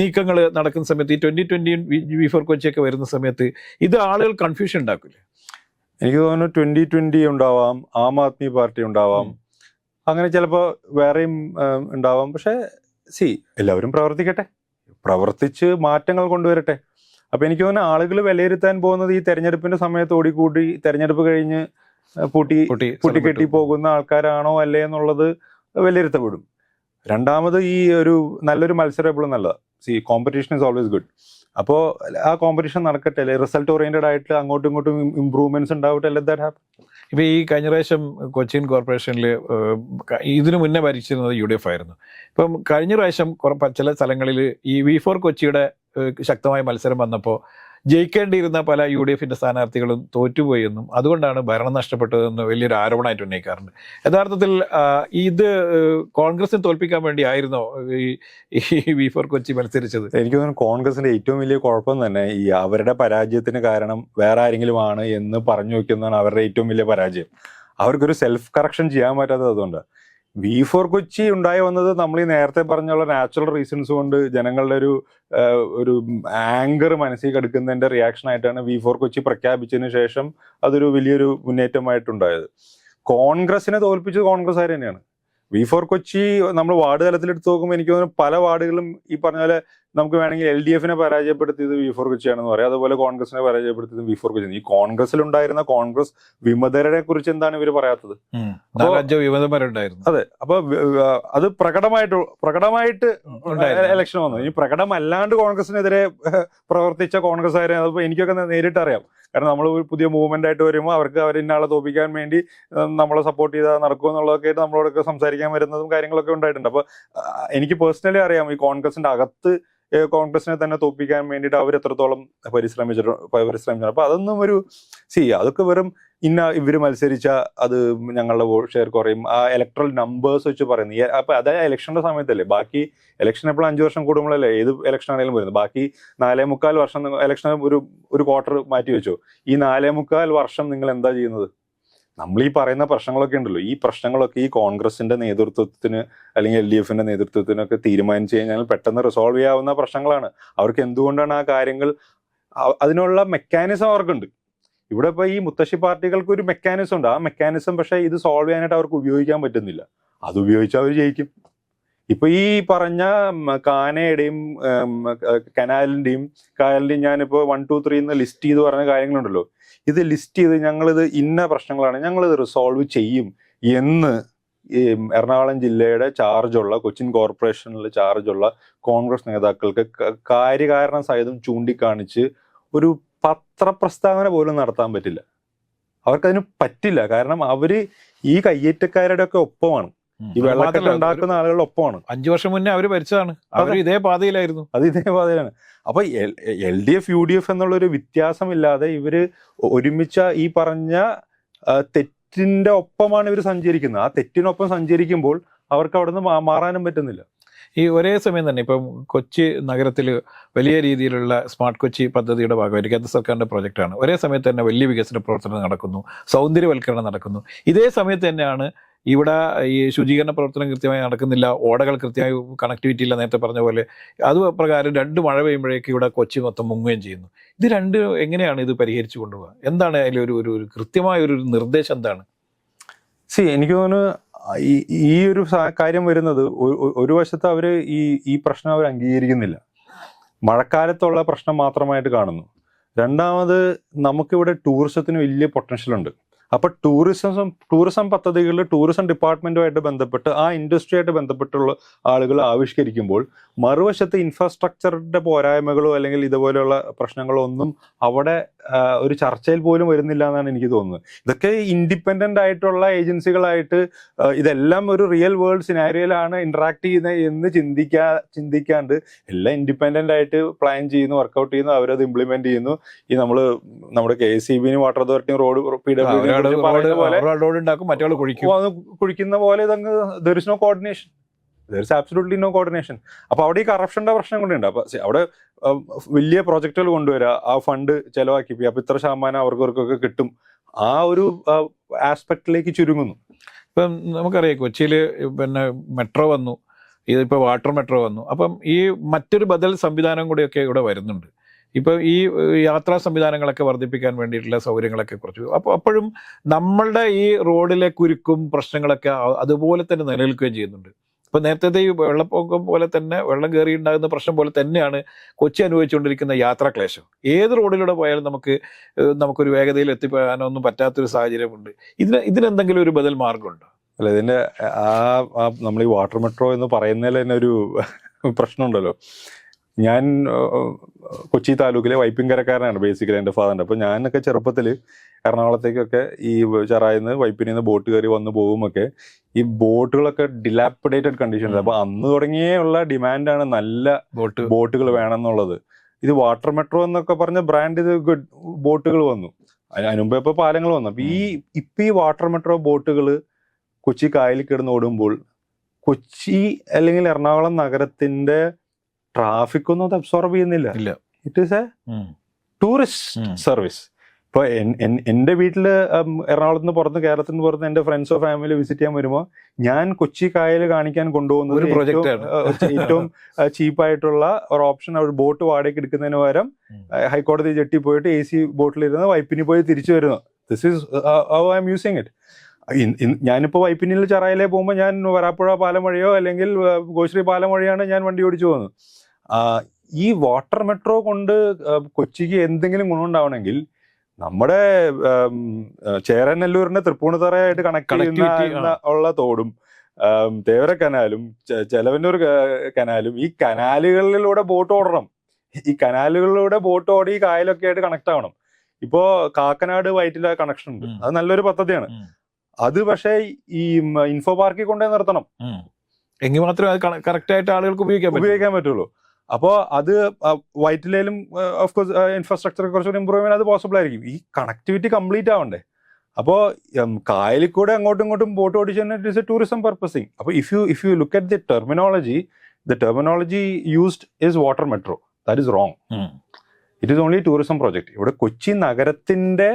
നീക്കങ്ങൾ നടക്കുന്ന സമയത്ത് ഈ 2020 V4 കൊച്ചിയൊക്കെ വരുന്ന സമയത്ത് ഇത് ആളുകൾ കൺഫ്യൂഷൻ ഉണ്ടാക്കില്ലേ? എനിക്ക് തോന്നുന്നു 2020 ഉണ്ടാവാം, ആം ആദ്മി പാർട്ടി ഉണ്ടാവാം, അങ്ങനെ ചിലപ്പോൾ വേറെയും ഉണ്ടാവാം. പക്ഷെ എല്ലാവരും പ്രവർത്തിച്ച് മാറ്റങ്ങൾ കൊണ്ടുവരട്ടെ. അപ്പൊ എനിക്ക് തോന്നുന്നു ആളുകൾ വിലയിരുത്താൻ പോകുന്നത് ഈ തെരഞ്ഞെടുപ്പിന്റെ സമയത്ത് ഓടിക്കൂട്ടി തെരഞ്ഞെടുപ്പ് കഴിഞ്ഞ് പൂട്ടിക്കെട്ടി പോകുന്ന ആൾക്കാരാണോ അല്ലേ എന്നുള്ളത് വിലയിരുത്തപ്പെടും. രണ്ടാമത് ഈ ഒരു നല്ലൊരു മത്സരം എപ്പോഴും നല്ലതാണ്. Competition is always good. അപ്പോൾ ആ കോമ്പറ്റീഷൻ നടക്കട്ടെ, റിസൾട്ട് ഓറിയന്റഡ് ആയിട്ട് അങ്ങോട്ടും ഇങ്ങോട്ടും ഇംപ്രൂവ്മെന്റ്സ് ഉണ്ടാവട്ടെ. ഇപ്പോൾ ഈ കഴിഞ്ഞ പ്രാവശ്യം കൊച്ചിൻ കോർപ്പറേഷനിൽ ഇതിനു മുന്നേ ഭരിച്ചിരുന്നത് UDF ആയിരുന്നു. ഇപ്പം കഴിഞ്ഞ പ്രാവശ്യം ചില സ്ഥലങ്ങളിൽ ഈ V4 കൊച്ചിയുടെ ശക്തമായ മത്സരം വന്നപ്പോൾ ജയിക്കേണ്ടിയിരുന്ന പല UDFന്റെ സ്ഥാനാർത്ഥികളും തോറ്റുപോയി എന്നും അതുകൊണ്ടാണ് ഭരണം നഷ്ടപ്പെട്ടതെന്ന് വലിയൊരു ആരോപണമായിട്ട് ഉന്നയിക്കാറുണ്ട്. യഥാർത്ഥത്തിൽ ഇത് കോൺഗ്രസിനെ തോൽപ്പിക്കാൻ വേണ്ടിയായിരുന്നോ ഈ V4 കൊച്ചി മത്സരിച്ചത്? എനിക്ക് തോന്നുന്നു കോൺഗ്രസിന്റെ ഏറ്റവും വലിയ കുഴപ്പം തന്നെ ഈ അവരുടെ പരാജയത്തിന് കാരണം വേറെ ആരെങ്കിലും ആണ് എന്ന് പറഞ്ഞു വെക്കുന്നതാണ് അവരുടെ ഏറ്റവും വലിയ പരാജയം. അവർക്കൊരു സെൽഫ് കറക്ഷൻ ചെയ്യാൻ പറ്റാത്തത് അതുകൊണ്ട്. V4 കൊച്ചി ഉണ്ടായി വന്നത് നമ്മൾ ഈ നേരത്തെ പറഞ്ഞുള്ള നാച്ചുറൽ റീസൺസ് കൊണ്ട് ജനങ്ങളുടെ ഒരു ആങ്കർ മനസ്സിൽ കെടുക്കുന്നതിന്റെ റിയാക്ഷൻ ആയിട്ടാണ് V4 കൊച്ചി പ്രഖ്യാപിച്ചതിന് ശേഷം അതൊരു വലിയൊരു മുന്നേറ്റമായിട്ടുണ്ടായത്. കോൺഗ്രസിനെ തോൽപ്പിച്ചത് കോൺഗ്രസ്സുകാർ തന്നെയാണ്. V4 കൊച്ചി നമ്മൾ വാർഡ് തലത്തിൽ എടുത്ത് നോക്കുമ്പോൾ എനിക്ക് തോന്നുന്നു പല വാർഡുകളും ഈ പറഞ്ഞ പോലെ നമുക്ക് വേണമെങ്കിൽ LDFനെ പരാജയപ്പെടുത്തിയത് V4 കൊച്ചിയാണെന്ന് പറയാം, അതുപോലെ കോൺഗ്രസിനെ പരാജയപ്പെടുത്തിയത് V4 കൊച്ചി. ഈ കോൺഗ്രസിലുണ്ടായിരുന്ന കോൺഗ്രസ് വിമതരെ കുറിച്ച് എന്താണ് ഇവർ പറയാത്തത്? അതെ, അപ്പൊ അത് പ്രകടമായിട്ട് ഇലക്ഷൻ വന്നു. ഇനി പ്രകടമല്ലാണ്ട് കോൺഗ്രസിനെതിരെ പ്രവർത്തിച്ച കോൺഗ്രസ്സുകാരെ അതിപ്പോ എനിക്കൊക്കെ നേരിട്ട് അറിയാം. കാരണം നമ്മൾ പുതിയ മൂവ്മെന്റ് ആയിട്ട് വരുമ്പോൾ അവർക്ക് ഇന്നാളെ തോപ്പിക്കാൻ വേണ്ടി നമ്മളെ സപ്പോർട്ട് ചെയ്താൽ നടക്കും എന്നുള്ളതൊക്കെ ആയിട്ട് നമ്മളോടൊക്കെ സംസാരിക്കാൻ വരുന്നതും കാര്യങ്ങളൊക്കെ ഉണ്ടായിട്ടുണ്ട്. അപ്പൊ എനിക്ക് പേഴ്സണലി അറിയാം ഈ കോൺഗ്രസിന്റെ അകത്ത് കോൺഗ്രസിനെ തന്നെ തോപ്പിക്കാൻ വേണ്ടിയിട്ട് അവർ എത്രത്തോളം പരിശ്രമിച്ചിട്ടുണ്ട്. അപ്പൊ അതൊന്നും അതൊക്കെ വെറും ഇവര് മത്സരിച്ച അത് ഞങ്ങളുടെ വോട്ട് ഷെയർ കുറയും, ആ ഇലക്ട്രൽ നമ്പേഴ്സ് വെച്ച് പറയുന്നത്. അപ്പൊ അതായത് ഇലക്ഷന്റെ സമയത്തല്ലേ, ബാക്കി ഇലക്ഷൻ എപ്പോഴും 5 വർഷം കൂടുമ്പോഴല്ലേ ഏത് ഇലക്ഷൻ ആണെങ്കിലും വരുന്നത്. ബാക്കി 4.25 വർഷം ഇലക്ഷൻ ഒരു ക്വാർട്ടർ മാറ്റി വെച്ചോ. ഈ 4.25 വർഷം നിങ്ങൾ എന്താ ചെയ്യുന്നത്? നമ്മൾ ഈ പറയുന്ന പ്രശ്നങ്ങളൊക്കെ ഉണ്ടല്ലോ, ഈ പ്രശ്നങ്ങളൊക്കെ ഈ കോൺഗ്രസിന്റെ നേതൃത്വത്തിന് അല്ലെങ്കിൽ LDFന്റെ നേതൃത്വത്തിനൊക്കെ തീരുമാനിച്ചു കഴിഞ്ഞാൽ പെട്ടെന്ന് റിസോൾവ് ചെയ്യാവുന്ന പ്രശ്നങ്ങളാണ്. അവർക്ക് എന്തുകൊണ്ടാണ് ആ കാര്യങ്ങൾ അതിനുള്ള മെക്കാനിസം അവർക്കുണ്ട്. ഇവിടെ ഇപ്പൊ ഈ മുത്തശ്ശി പാർട്ടികൾക്ക് ഒരു മെക്കാനിസം ഉണ്ട്. ആ മെക്കാനിസം പക്ഷെ ഇത് സോൾവ് ചെയ്യാനായിട്ട് അവർക്ക് ഉപയോഗിക്കാൻ പറ്റുന്നില്ല. അത് ഉപയോഗിച്ചാൽ അവർ ജയിക്കും. ഇപ്പൊ ഈ പറഞ്ഞ കാനയുടെയും കനാലിന്റെയും കായലിന്റെയും ഞാനിപ്പോ 1, 2, 3 എന്ന് ലിസ്റ്റ് ചെയ്ത് പറഞ്ഞ കാര്യങ്ങളുണ്ടല്ലോ, ഇത് ലിസ്റ്റ് ചെയ്ത് ഞങ്ങളിത് ഇന്ന പ്രശ്നങ്ങളാണ് ഞങ്ങളിത് റിസോൾവ് ചെയ്യും എന്ന് ഈ എറണാകുളം ജില്ലയുടെ ചാർജുള്ള കൊച്ചിൻ കോർപ്പറേഷനിൽ ചാർജുള്ള കോൺഗ്രസ് നേതാക്കൾക്ക് കാര്യകാരണ സഹിതം ചൂണ്ടിക്കാണിച്ച് ഒരു പത്രപ്രസ്താവന പോലും നടത്താൻ പറ്റില്ല. അവർക്കതിന് പറ്റില്ല. കാരണം അവര് ഈ കയ്യേറ്റക്കാരുടെ ഒക്കെ ഒപ്പമാണ്, ഈ വെള്ളക്കെട്ട് ഉണ്ടാക്കുന്ന ആളുകളുടെ ഒപ്പമാണ്. 5 വർഷം മുന്നേ അവര് ഭരിച്ചതാണ്, അവർ ഇതേ പാതയിലായിരുന്നു. അത് ഇതേ പാതയിലാണ്. അപ്പൊ LDF UDF എന്നുള്ളൊരു വ്യത്യാസമില്ലാതെ ഇവര് ഒരുമിച്ച ഈ പറഞ്ഞ തെറ്റിന്റെ ഒപ്പമാണ് ഇവർ സഞ്ചരിക്കുന്നത്. ആ തെറ്റിനൊപ്പം സഞ്ചരിക്കുമ്പോൾ അവർക്ക് അവിടെ നിന്ന് മാറാനും പറ്റുന്നില്ല. ഈ ഒരേ സമയം തന്നെ ഇപ്പം കൊച്ചി നഗരത്തിൽ വലിയ രീതിയിലുള്ള സ്മാർട്ട് കൊച്ചി പദ്ധതിയുടെ ഭാഗമായിട്ട് കേന്ദ്ര സർക്കാരിൻ്റെ പ്രൊജക്റ്റാണ്. ഒരേ സമയത്ത് തന്നെ വലിയ വികസന പ്രവർത്തനം നടക്കുന്നു, സൗന്ദര്യവൽക്കരണം നടക്കുന്നു. ഇതേ സമയത്ത് തന്നെയാണ് ഇവിടെ ഈ ശുചീകരണ പ്രവർത്തനം കൃത്യമായി നടക്കുന്നില്ല, ഓടകൾ കൃത്യമായി കണക്ടിവിറ്റി ഇല്ല, നേരത്തെ പറഞ്ഞ പോലെ. അത് പ്രകാരം 2 മഴ പെയ്യുമ്പോഴേക്ക് ഇവിടെ കൊച്ചി മൊത്തം മുങ്ങുകയും ചെയ്യുന്നു. ഇത് എങ്ങനെയാണ് ഇത് പരിഹരിച്ചു കൊണ്ടുപോകുക? എന്താണ് അതിലൊരു കൃത്യമായ ഒരു നിർദ്ദേശം എന്താണ്? എനിക്ക് തോന്നുന്നു ഈ ഒരു കാര്യം വരുന്നത് ഒരു വശത്ത് അവര് ഈ പ്രശ്നം അവർ അംഗീകരിക്കുന്നില്ല, മഴക്കാലത്തുള്ള പ്രശ്നം മാത്രമായിട്ട് കാണുന്നു. രണ്ടാമത് നമുക്കിവിടെ ടൂറിസത്തിന് വലിയ പൊട്ടൻഷ്യൽ ഉണ്ട്. അപ്പൊ ടൂറിസം പദ്ധതികളിൽ ടൂറിസം ഡിപ്പാർട്ട്മെന്റുമായിട്ട് ബന്ധപ്പെട്ട് ആ ഇൻഡസ്ട്രിയായിട്ട് ബന്ധപ്പെട്ടുള്ള ആളുകൾ ആവിഷ്കരിക്കുമ്പോൾ മറുവശത്ത് ഇൻഫ്രാസ്ട്രക്ചറിന്റെ പോരായ്മകളോ അല്ലെങ്കിൽ ഇതുപോലെയുള്ള പ്രശ്നങ്ങളോ ഒന്നും അവിടെ ഒരു ചർച്ചയിൽ പോലും വരുന്നില്ല എന്നാണ് എനിക്ക് തോന്നുന്നത്. ഇതൊക്കെ ഇൻഡിപെൻഡന്റ് ആയിട്ടുള്ള ഏജൻസികളായിട്ട് ഇതെല്ലാം ഒരു റിയൽ വേൾഡ് സിനാരിയോയിലാണ് ഇന്ററാക്ട് ചെയ്യുന്നത് എന്ന് ചിന്തിക്കാണ്ട് എല്ലാം ഇൻഡിപെൻഡന്റ് ആയിട്ട് പ്ലാൻ ചെയ്യുന്നു, വർക്കൗട്ട് ചെയ്യുന്നു, അവരത് ഇംപ്ലിമെന്റ് ചെയ്യുന്നു. ഈ നമ്മുടെ KSEB വാട്ടർ അതോറിറ്റിയും റോഡ് കുഴിക്കുന്ന പോലെ there is no coordination. There is absolutely no coordination. അപ്പൊ അവിടെ ഈ കറപ്ഷന്റെ പ്രശ്നം കൊണ്ടുണ്ട്. അപ്പൊ അവിടെ വലിയ പ്രോജക്റ്റുകൾ കൊണ്ടുവരിക, ആ ഫണ്ട് ചെലവാക്കി അപ്പൊ ഇത്ര ശതമാനം അവർക്കൊക്കെ കിട്ടും, ആ ഒരു ആസ്പെക്റ്റിലേക്ക് ചുരുങ്ങുന്നു. ഇപ്പം നമുക്കറിയാം കൊച്ചിയിൽ പിന്നെ മെട്രോ വന്നു, ഇതിപ്പോൾ വാട്ടർ മെട്രോ വന്നു. അപ്പം ഈ മറ്റൊരു ബദൽ സംവിധാനം കൂടിയൊക്കെ ഇവിടെ വരുന്നുണ്ട്. ഇപ്പോൾ ഈ യാത്രാ സംവിധാനങ്ങളൊക്കെ വർദ്ധിപ്പിക്കാൻ വേണ്ടിയിട്ടുള്ള സൗകര്യങ്ങളൊക്കെ കുറച്ചു. അപ്പോഴും നമ്മളുടെ ഈ റോഡിലെ കുരുക്കും പ്രശ്നങ്ങളൊക്കെ അതുപോലെ തന്നെ നിലനിൽക്കുകയും ചെയ്യുന്നുണ്ട്. ഇപ്പം നേരത്തെ ഈ വെള്ളപ്പൊക്കം പോലെ തന്നെ വെള്ളം കയറി ഉണ്ടാകുന്ന പ്രശ്നം പോലെ തന്നെയാണ് കൊച്ചി അനുഭവിച്ചുകൊണ്ടിരിക്കുന്ന യാത്രാക്ലേശം. ഏത് റോഡിലൂടെ പോയാലും നമുക്കൊരു വേഗതയിൽ എത്തിപ്പെടാനൊന്നും പറ്റാത്തൊരു സാഹചര്യമുണ്ട്. ഇതിനെന്തെങ്കിലും ഒരു ബദൽ മാർഗമുണ്ടോ? അല്ല, ഇതിന്റെ നമ്മൾ ഈ വാട്ടർ മെട്രോ എന്ന് പറയുന്നതിൽ തന്നെ ഒരു പ്രശ്നമുണ്ടല്ലോ. ഞാൻ കൊച്ചി താലൂക്കിലെ വൈപ്പിൻകരക്കാരനാണ് ബേസിക്കലി എൻ്റെ ഫാദറിൻ്റെ. അപ്പോൾ ഞാനൊക്കെ ചെറുപ്പത്തിൽ എറണാകുളത്തേക്കൊക്കെ ഈ ചെറായിന്ന് വൈപ്പിനിൽ നിന്ന് ബോട്ട് കയറി വന്ന് പോകുമൊക്കെ ഈ ബോട്ടുകളൊക്കെ ഡിലാപ്പിഡേറ്റഡ് കണ്ടീഷനിൽ. അപ്പോൾ അന്ന് തുടങ്ങിയേ ഉള്ള ഡിമാൻഡാണ് നല്ല ബോട്ടുകൾ വേണമെന്നുള്ളത്. ഇത് വാട്ടർ മെട്രോ എന്നൊക്കെ പറഞ്ഞ ബ്രാൻഡ് ഇത് ഗുഡ് ബോട്ടുകൾ വന്നു. അതിനുമുമ്പ് ഇപ്പോൾ പാലങ്ങൾ വന്നു. അപ്പോൾ ഇപ്പം ഈ വാട്ടർ മെട്രോ ബോട്ടുകൾ കൊച്ചി കായലിൽ കിടന്ന് ഓടുമ്പോൾ കൊച്ചി അല്ലെങ്കിൽ എറണാകുളം നഗരത്തിന്റെ ട്രാഫിക് ഒന്നും അത് അബ്സോർബ് ചെയ്യുന്നില്ല. It is A tourist service. ഇപ്പൊ എന്റെ വീട്ടില് എറണാകുളത്ത് നിന്ന് പുറത്ത് കേരളത്തിൽ നിന്ന് പുറത്ത് എന്റെ ഫ്രണ്ട്സോ ഫാമിലി വിസിറ്റ് ചെയ്യാൻ വരുമ്പോൾ ഞാൻ കൊച്ചി കായൽ കാണിക്കാൻ കൊണ്ടുപോകുന്നത് ഏറ്റവും ചീപ്പായിട്ടുള്ള ഒരു ഓപ്ഷൻ. അവർ ബോട്ട് വാടകയ്ക്ക് എടുക്കുന്നതിന് പകരം ഹൈക്കോടതി ജെട്ടി പോയിട്ട് AC ബോട്ടിലിരുന്ന് വൈപ്പിനി പോയി തിരിച്ചു വരുന്നു. This is how I M using it. ഞാനിപ്പോ വൈപ്പിനിൽ ചെറായിലേ പോകുമ്പോൾ ഞാൻ വരാപ്പുഴ പാലം വഴിയോ അല്ലെങ്കിൽ ഗോശ്രീ പാലം വഴിയാണ് ഞാൻ വണ്ടി ഓടിച്ചു പോകുന്നത്. ഈ വാട്ടർ മെട്രോ കൊണ്ട് കൊച്ചിക്ക് എന്തെങ്കിലും ഗുണമുണ്ടാവണമെങ്കിൽ നമ്മുടെ ചേരനെല്ലൂരിനെ തൃപ്പൂണിത്തറയായിട്ട് കണക്ട് ചെയ്യുന്ന ഉള്ള തോടും തേവര കനാലും ചെലവന്നൂർ കനാലും ഈ കനാലുകളിലൂടെ ബോട്ട് ഓടണം. ഈ കനാലുകളിലൂടെ ബോട്ട് ഓടി ഈ കായലൊക്കെ ആയിട്ട് കണക്ട് ആവണം. ഇപ്പോ കാക്കനാട് വൈറ്റില കണക്ഷൻ ഉണ്ട്. അത് നല്ലൊരു പദ്ധതിയാണ്. അത് പക്ഷേ ഈ ഇൻഫോ പാർക്കിൽ കൊണ്ടേ നിർത്തണം എങ്കിൽ മാത്രമേ അത് കറക്റ്റ് ആയിട്ട് ആളുകൾക്ക് ഉപയോഗിക്കാൻ പറ്റുള്ളൂ. അപ്പോൾ അത് വൈറ്റിലും ഓഫ് കോഴ്സ് ഇൻഫ്രാസ്ട്രക്ചർ കുറച്ചുകൂടി ഇമ്പ്രൂവ് ചെയ്യാൻ അത് പോസിബിൾ ആയിരിക്കും. ഈ കണക്ടിവിറ്റി കംപ്ലീറ്റ് ആവണ്ടേ? അപ്പോൾ കായലിൽ കൂടെ അങ്ങോട്ടും ഇങ്ങോട്ടും ബോട്ട് ഓടിച്ചു ഇറ്റ് ഇസ് എ ടൂറിസം പർപ്പസിങ്. അപ്പോൾ if you look at the terminology used is water metro. That is wrong. It is only tourism project. ഇവിടെ കൊച്ചി നഗരത്തിന്റെ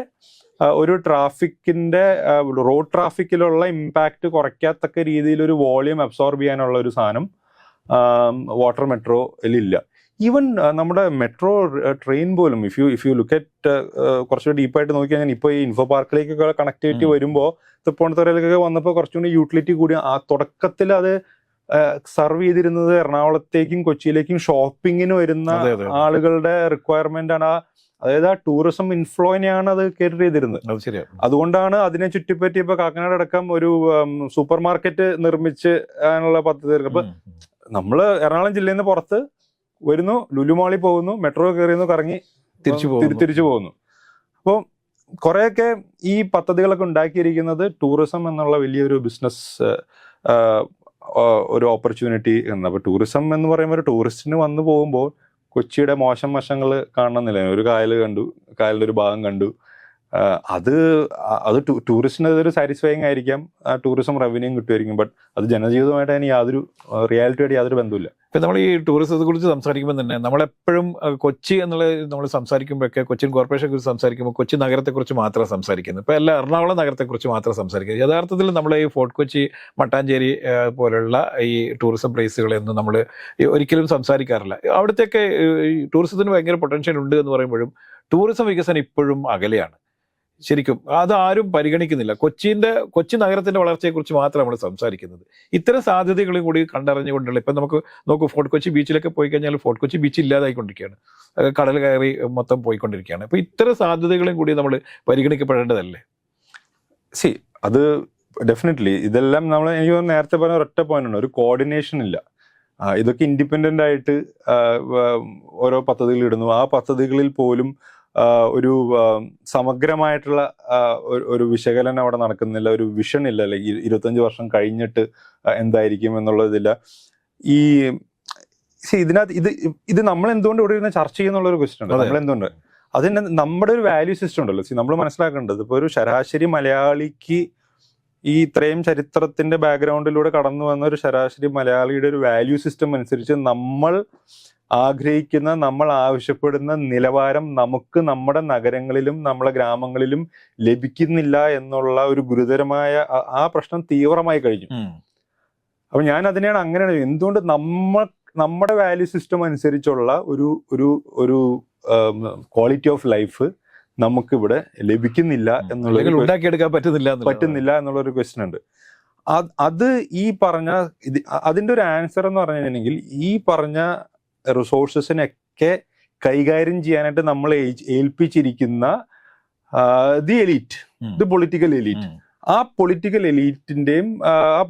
ഒരു ട്രാഫിക്കിന്റെ റോഡ് ട്രാഫിക്കിലുള്ള ഇമ്പാക്ട് കുറയ്ക്കത്തക്ക രീതിയിൽ ഒരു വോളിയം അബ്സോർബ് ചെയ്യാനുള്ള ഒരു സാധനം വാട്ടർ മെട്രോയിലില്ല. ഈവൻ നമ്മുടെ മെട്രോ ട്രെയിൻ പോലും ഇഫ് യു ലുക്ക് അറ്റ് കുറച്ചുകൂടി ഡീപ്പായിട്ട് നോക്കി കഴിഞ്ഞാൽ ഇപ്പോൾ ഈ ഇൻഫോ പാർക്കിലേക്കൊക്കെ കണക്ടിവിറ്റി വരുമ്പോൾ തൃപ്പൂണിത്തുറയിലേക്കൊക്കെ വന്നപ്പോൾ കുറച്ചുകൂടി യൂട്ടിലിറ്റി കൂടി. ആ തുടക്കത്തിൽ അത് സർവ് ചെയ്തിരുന്നത് എറണാകുളത്തേക്കും കൊച്ചിയിലേക്കും ഷോപ്പിങ്ങിന് വരുന്ന ആളുകളുടെ റിക്വയർമെന്റ് ആണ്. അതായത് ആ ടൂറിസം ഇൻഫ്ലോയിനെയാണ് അത് കേറ്റർ ചെയ്തിരുന്നത്. അതുകൊണ്ടാണ് അതിനെ ചുറ്റിപ്പറ്റി ഇപ്പൊ കാക്കനാട് അടക്കം ഒരു സൂപ്പർ മാർക്കറ്റ് നിർമ്മിച്ച് അതിനുള്ള പദ്ധതി. അപ്പൊ നമ്മള് എറണാകുളം ജില്ലയിൽ നിന്ന് പുറത്ത് വരുന്നു, ലുലുമാളിൽ പോകുന്നു, മെട്രോ കയറിയുന്നു, കറങ്ങി തിരിച്ചു പോകുന്നു. അപ്പോൾ കുറെയൊക്കെ ഈ പദ്ധതികളൊക്കെ ഉണ്ടാക്കിയിരിക്കുന്നത് ടൂറിസം എന്നുള്ള വലിയൊരു ബിസിനസ് ഒരു ഓപ്പർച്യൂണിറ്റി എന്ന്. അപ്പൊ ടൂറിസം എന്ന് പറയുമ്പോൾ ഒരു ടൂറിസ്റ്റിന് വന്നു പോകുമ്പോൾ കൊച്ചിയുടെ മോശം വശങ്ങൾ കാണണമെന്നില്ല. ഒരു കായൽ കണ്ടു, കായലിന്റെ ഒരു ഭാഗം കണ്ടു, അത് ടൂറിസ്റ്റിന് അതൊരു സാറ്റിസ്ഫൈങ് ആയിരിക്കാം, ടൂറിസം റവന്യൂ കിട്ടുമായിരിക്കും. ബട്ട് അത് ജനജീവിതമായിട്ട് അതിന് യാതൊരു റിയാലിറ്റിയായിട്ട് യാതൊരു ബന്ധമില്ല. ഇപ്പം നമ്മൾ ഈ ടൂറിസത്തെ കുറിച്ച് സംസാരിക്കുമ്പോൾ തന്നെ നമ്മളെപ്പോഴും കൊച്ചി എന്നുള്ളത് നമ്മൾ സംസാരിക്കുമ്പോഴൊക്കെ കൊച്ചിൻ കോർപ്പറേഷനെ കുറിച്ച് സംസാരിക്കുമ്പോൾ കൊച്ചി നഗരത്തെക്കുറിച്ച് മാത്രം സംസാരിക്കുന്നത്. ഇപ്പോൾ എല്ലാ എറണാകുളം നഗരത്തെക്കുറിച്ച് മാത്രം സംസാരിക്കുന്നത്. യഥാർത്ഥത്തിൽ നമ്മൾ ഈ ഫോർട്ട് കൊച്ചി, മട്ടാഞ്ചേരി പോലുള്ള ഈ ടൂറിസം പ്ലേസുകളെയൊന്നും നമ്മൾ ഒരിക്കലും സംസാരിക്കാറില്ല. അവിടത്തേക്ക് ഈ ടൂറിസത്തിന് ഭയങ്കര പൊട്ടൻഷ്യൽ ഉണ്ട് എന്ന് പറയുമ്പോഴും ടൂറിസം വികസനം ഇപ്പോഴും അകലെയാണ്. ശരിക്കും അതാരും പരിഗണിക്കുന്നില്ല. കൊച്ചി നഗരത്തിന്റെ വളർച്ചയെക്കുറിച്ച് മാത്രം നമ്മൾ സംസാരിക്കുന്നത്. ഇത്തരം സാധ്യതകളും കൂടി കണ്ടറിഞ്ഞുകൊണ്ടുള്ള ഇപ്പം നമുക്ക് നോക്കൂ, ഫോർട്ട് കൊച്ചി ബീച്ചിലൊക്കെ പോയി കഴിഞ്ഞാൽ ഫോർട്ട് കൊച്ചി ബീച്ച് ഇല്ലാതായിക്കൊണ്ടിരിക്കുകയാണ്, കടൽ കയറി മൊത്തം പോയിക്കൊണ്ടിരിക്കുകയാണ്. അപ്പൊ ഇത്തരം സാധ്യതകളും കൂടി നമ്മൾ പരിഗണിക്കപ്പെടേണ്ടതല്ലേ? അത് ഡെഫിനറ്റ്ലി. ഇതെല്ലാം നമ്മൾ എനിക്ക് നേരത്തെ പറഞ്ഞ ഒരൊറ്റ പോയിന്റ് ഉണ്ട്, ഒരു കോർഡിനേഷൻ ഇല്ല. ഇതൊക്കെ ഇൻഡിപെൻഡന്റ് ആയിട്ട് ഓരോ പദ്ധതികൾ ഇടുന്നു. ആ പദ്ധതികളിൽ പോലും ഒരു സമഗ്രമായിട്ടുള്ള ഒരു വിശകലനം അവിടെ നടക്കുന്നില്ല, ഒരു വിഷൻ ഇല്ല. അല്ലെങ്കിൽ 25 വർഷം കഴിഞ്ഞിട്ട് എന്തായിരിക്കും എന്നുള്ളതില്ല. ഈ ഇതിനകത്ത് ഇത് നമ്മൾ എന്തുകൊണ്ട് ഇവിടെ ഇരുന്ന് ചർച്ച ചെയ്യുന്നുള്ള ഒരു ക്വസ്റ്റ്യൻ ഉണ്ട്. നമ്മൾ എന്തുകൊണ്ട് അതിന് നമ്മുടെ ഒരു വാല്യൂ സിസ്റ്റം ഉണ്ടല്ലോ. നമ്മൾ മനസ്സിലാക്കേണ്ടത് ഇപ്പോൾ ഒരു ശരാശരി മലയാളിക്ക് ഈ ഇത്രയും ചരിത്രത്തിന്റെ ബാക്ക്ഗ്രൗണ്ടിലൂടെ കടന്നു വന്ന ഒരു ശരാശരി മലയാളിയുടെ ഒരു വാല്യൂ സിസ്റ്റം അനുസരിച്ച് നമ്മൾ ആഗ്രഹിക്കുന്ന, നമ്മൾ ആവശ്യപ്പെടുന്ന നിലവാരം നമുക്ക് നമ്മുടെ നഗരങ്ങളിലും നമ്മുടെ ഗ്രാമങ്ങളിലും ലഭിക്കുന്നില്ല എന്നുള്ള ഒരു ഗുരുതരമായ ആ പ്രശ്നം തീവ്രമായി കഴിഞ്ഞു. അപ്പൊ ഞാൻ അതിനെയാണ് അങ്ങനെയാണ് എന്തുകൊണ്ട് നമ്മുടെ വാല്യൂ സിസ്റ്റം അനുസരിച്ചുള്ള ഒരു ക്വാളിറ്റി ഓഫ് ലൈഫ് നമുക്കിവിടെ ലഭിക്കുന്നില്ല പറ്റുന്നില്ല എന്നുള്ള ഒരു ക്വസ്റ്റ്യൻ ഉണ്ട്. അത് ഈ പറഞ്ഞ അതിന്റെ ഒരു ആൻസർ എന്ന് പറഞ്ഞു കഴിഞ്ഞിട്ടുണ്ടെങ്കിൽ ഈ പറഞ്ഞ റിസോഴ്സസിനൊക്കെ കൈകാര്യം ചെയ്യാനായിട്ട് നമ്മളെ ഏൽപ്പിച്ചിരിക്കുന്ന the elite, the political elite, ആ പൊളിറ്റിക്കൽ എലീറ്റിന്റെയും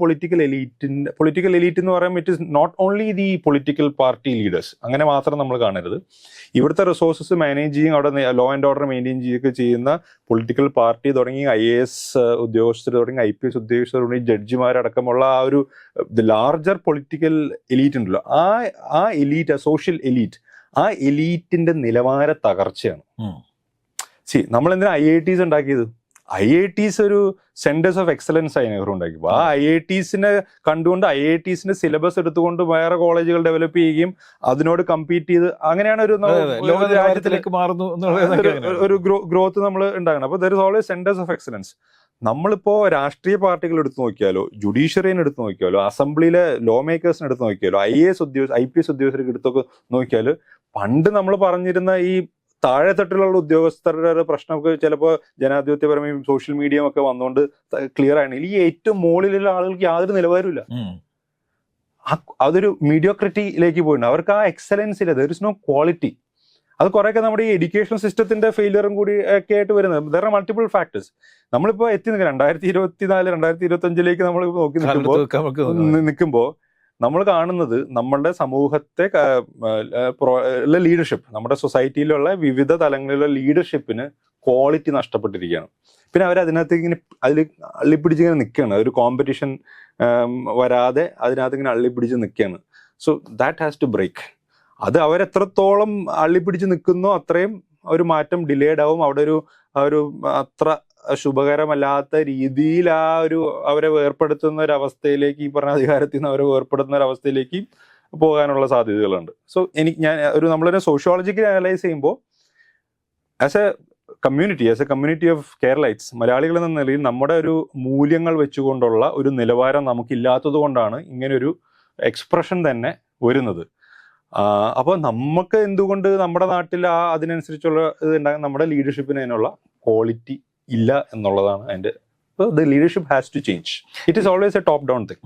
പൊളിറ്റിക്കൽ എലീറ്റ് എന്ന് പറയുമ്പോൾ it is not only the political party leaders, അങ്ങനെ മാത്രം നമ്മൾ കാണരുത്. ഇവിടുത്തെ റിസോഴ്സസ് മാനേജ് ചെയ്യും, അവിടെ ലോ ആൻഡ് ഓർഡർ മെയിൻറ്റെയിൻ ചെയ്യുകയൊക്കെ ചെയ്യുന്ന പൊളിറ്റിക്കൽ പാർട്ടി തുടങ്ങി IAS ഉദ്യോഗസ്ഥർ തുടങ്ങി IPS ഉദ്യോഗസ്ഥർ തുടങ്ങി ജഡ്ജിമാരടക്കമുള്ള ആ ഒരു ലാർജർ പൊളിറ്റിക്കൽ എലീറ്റ് ഉണ്ടല്ലോ, ആ എലീറ്റ്, സോഷ്യൽ എലീറ്റ്, ആ എലീറ്റിന്റെ നിലവാര തകർച്ചയാണ്. നമ്മൾ എന്തിനാ IITs ഉണ്ടാക്കിയത്? IITs ഒരു സെന്റേഴ്സ് ഓഫ് എക്സലൻസ് ആയി നെഹ്റു ഉണ്ടാക്കിയപ്പോൾ ആ IITസിനെ കണ്ടുകൊണ്ട് IITസിന്റെ സിലബസ് എടുത്തുകൊണ്ട് വേറെ കോളേജുകൾ ഡെവലപ്പ് ചെയ്യുകയും അതിനോട് കമ്പീറ്റ് ചെയ്ത് അങ്ങനെയാണ് ഒരു രാജ്യത്തിലേക്ക് മാറുന്നു ഒരു ഗ്രോത്ത് നമ്മൾ ഉണ്ടാക്കണം. അപ്പോൾ there is always centres of excellence. നമ്മളിപ്പോ രാഷ്ട്രീയ പാർട്ടികൾ എടുത്തു നോക്കിയാലോ, ജുഡീഷ്യറിനെ എടുത്തു നോക്കിയാലോ, അസംബ്ലിയിലെ ലോ മേക്കേഴ്സിനെ എടുത്ത് നോക്കിയാലോ, IPS ഉദ്യോഗസ്ഥർക്ക് എടുത്തൊക്കെ നോക്കിയാൽ പണ്ട് നമ്മൾ പറഞ്ഞിരുന്ന ഈ താഴെത്തട്ടിലുള്ള ഉദ്യോഗസ്ഥരുടെ പ്രശ്നമൊക്കെ ചിലപ്പോൾ ജനാധിപത്യപരമായും സോഷ്യൽ മീഡിയ ഒക്കെ വന്നുകൊണ്ട് ക്ലിയർ ആണ്. ഈ ഏറ്റവും മുകളിലുള്ള ആളുകൾക്ക് യാതൊരു നിലവാരമില്ല. അതൊരു മീഡിയോക്രിറ്റിയിലേക്ക് പോയിട്ടുണ്ട്. അവർക്ക് ആ എക്സലൻസ് ഇല്ല, ദർ ഇസ് നോ ക്വാളിറ്റി. അത് കുറെയൊക്കെ നമ്മുടെ ഈ എഡ്യൂക്കേഷൻ സിസ്റ്റത്തിന്റെ ഫെയിലിയറും കൂടി ഒക്കെ ആയിട്ട് വരുന്നത്. There are multiple factors. നമ്മളിപ്പോ എത്തി നിൽക്കുക 2024, 2025 നമ്മൾ നോക്കി നിൽക്കുമ്പോൾ നമ്മൾ കാണുന്നത് നമ്മളുടെ സമൂഹത്തെ ലീഡർഷിപ്പ്, നമ്മുടെ സൊസൈറ്റിയിലുള്ള വിവിധ തലങ്ങളിലുള്ള ലീഡർഷിപ്പിന് ക്വാളിറ്റി നഷ്ടപ്പെട്ടിരിക്കുകയാണ്. പിന്നെ അതിനകത്ത് ഇങ്ങനെ അള്ളിപ്പിടിച്ച് ഇങ്ങനെ നിൽക്കുകയാണ്. ഒരു കോമ്പറ്റീഷൻ വരാതെ അതിനകത്ത് ഇങ്ങനെ അള്ളിപ്പിടിച്ച് നിൽക്കുകയാണ്. So that has to break. അത് അവരെത്രത്തോളം അള്ളിപ്പിടിച്ച് നിൽക്കുന്നോ അത്രയും ഒരു മാറ്റം ഡിലേഡ് ആവും. അവിടെ ഒരു അത്ര ശുഭകരമല്ലാത്ത രീതിയിൽ അവരെ വേർപ്പെടുത്തുന്ന ഒരു അവസ്ഥയിലേക്ക്, ഈ പറഞ്ഞ അധികാരത്തിൽ നിന്ന് അവരെ വേർപ്പെടുത്തുന്ന ഒരു അവസ്ഥയിലേക്ക് പോകാനുള്ള സാധ്യതകളുണ്ട്. സോ നമ്മളൊരു സോഷ്യോളജിക്കലി അനലൈസ് ചെയ്യുമ്പോൾ as A community of Keralites, മലയാളികൾ എന്ന നിലയിൽ നമ്മുടെ ഒരു മൂല്യങ്ങൾ വെച്ചുകൊണ്ടുള്ള ഒരു നിലവാരം നമുക്കില്ലാത്തത് കൊണ്ടാണ് ഇങ്ങനൊരു എക്സ്പ്രഷൻ തന്നെ വരുന്നത്. അപ്പോൾ നമുക്ക് എന്തുകൊണ്ട് നമ്മുടെ നാട്ടിൽ അതിനനുസരിച്ചുള്ള ഇത് ഉണ്ടാകും, നമ്മുടെ ലീഡർഷിപ്പിന് അതിനുള്ള ക്വാളിറ്റി ഇല്ല എന്നുള്ളതാണ് അതിൻ്റെ. The leadership has to change. It is always a top down thing.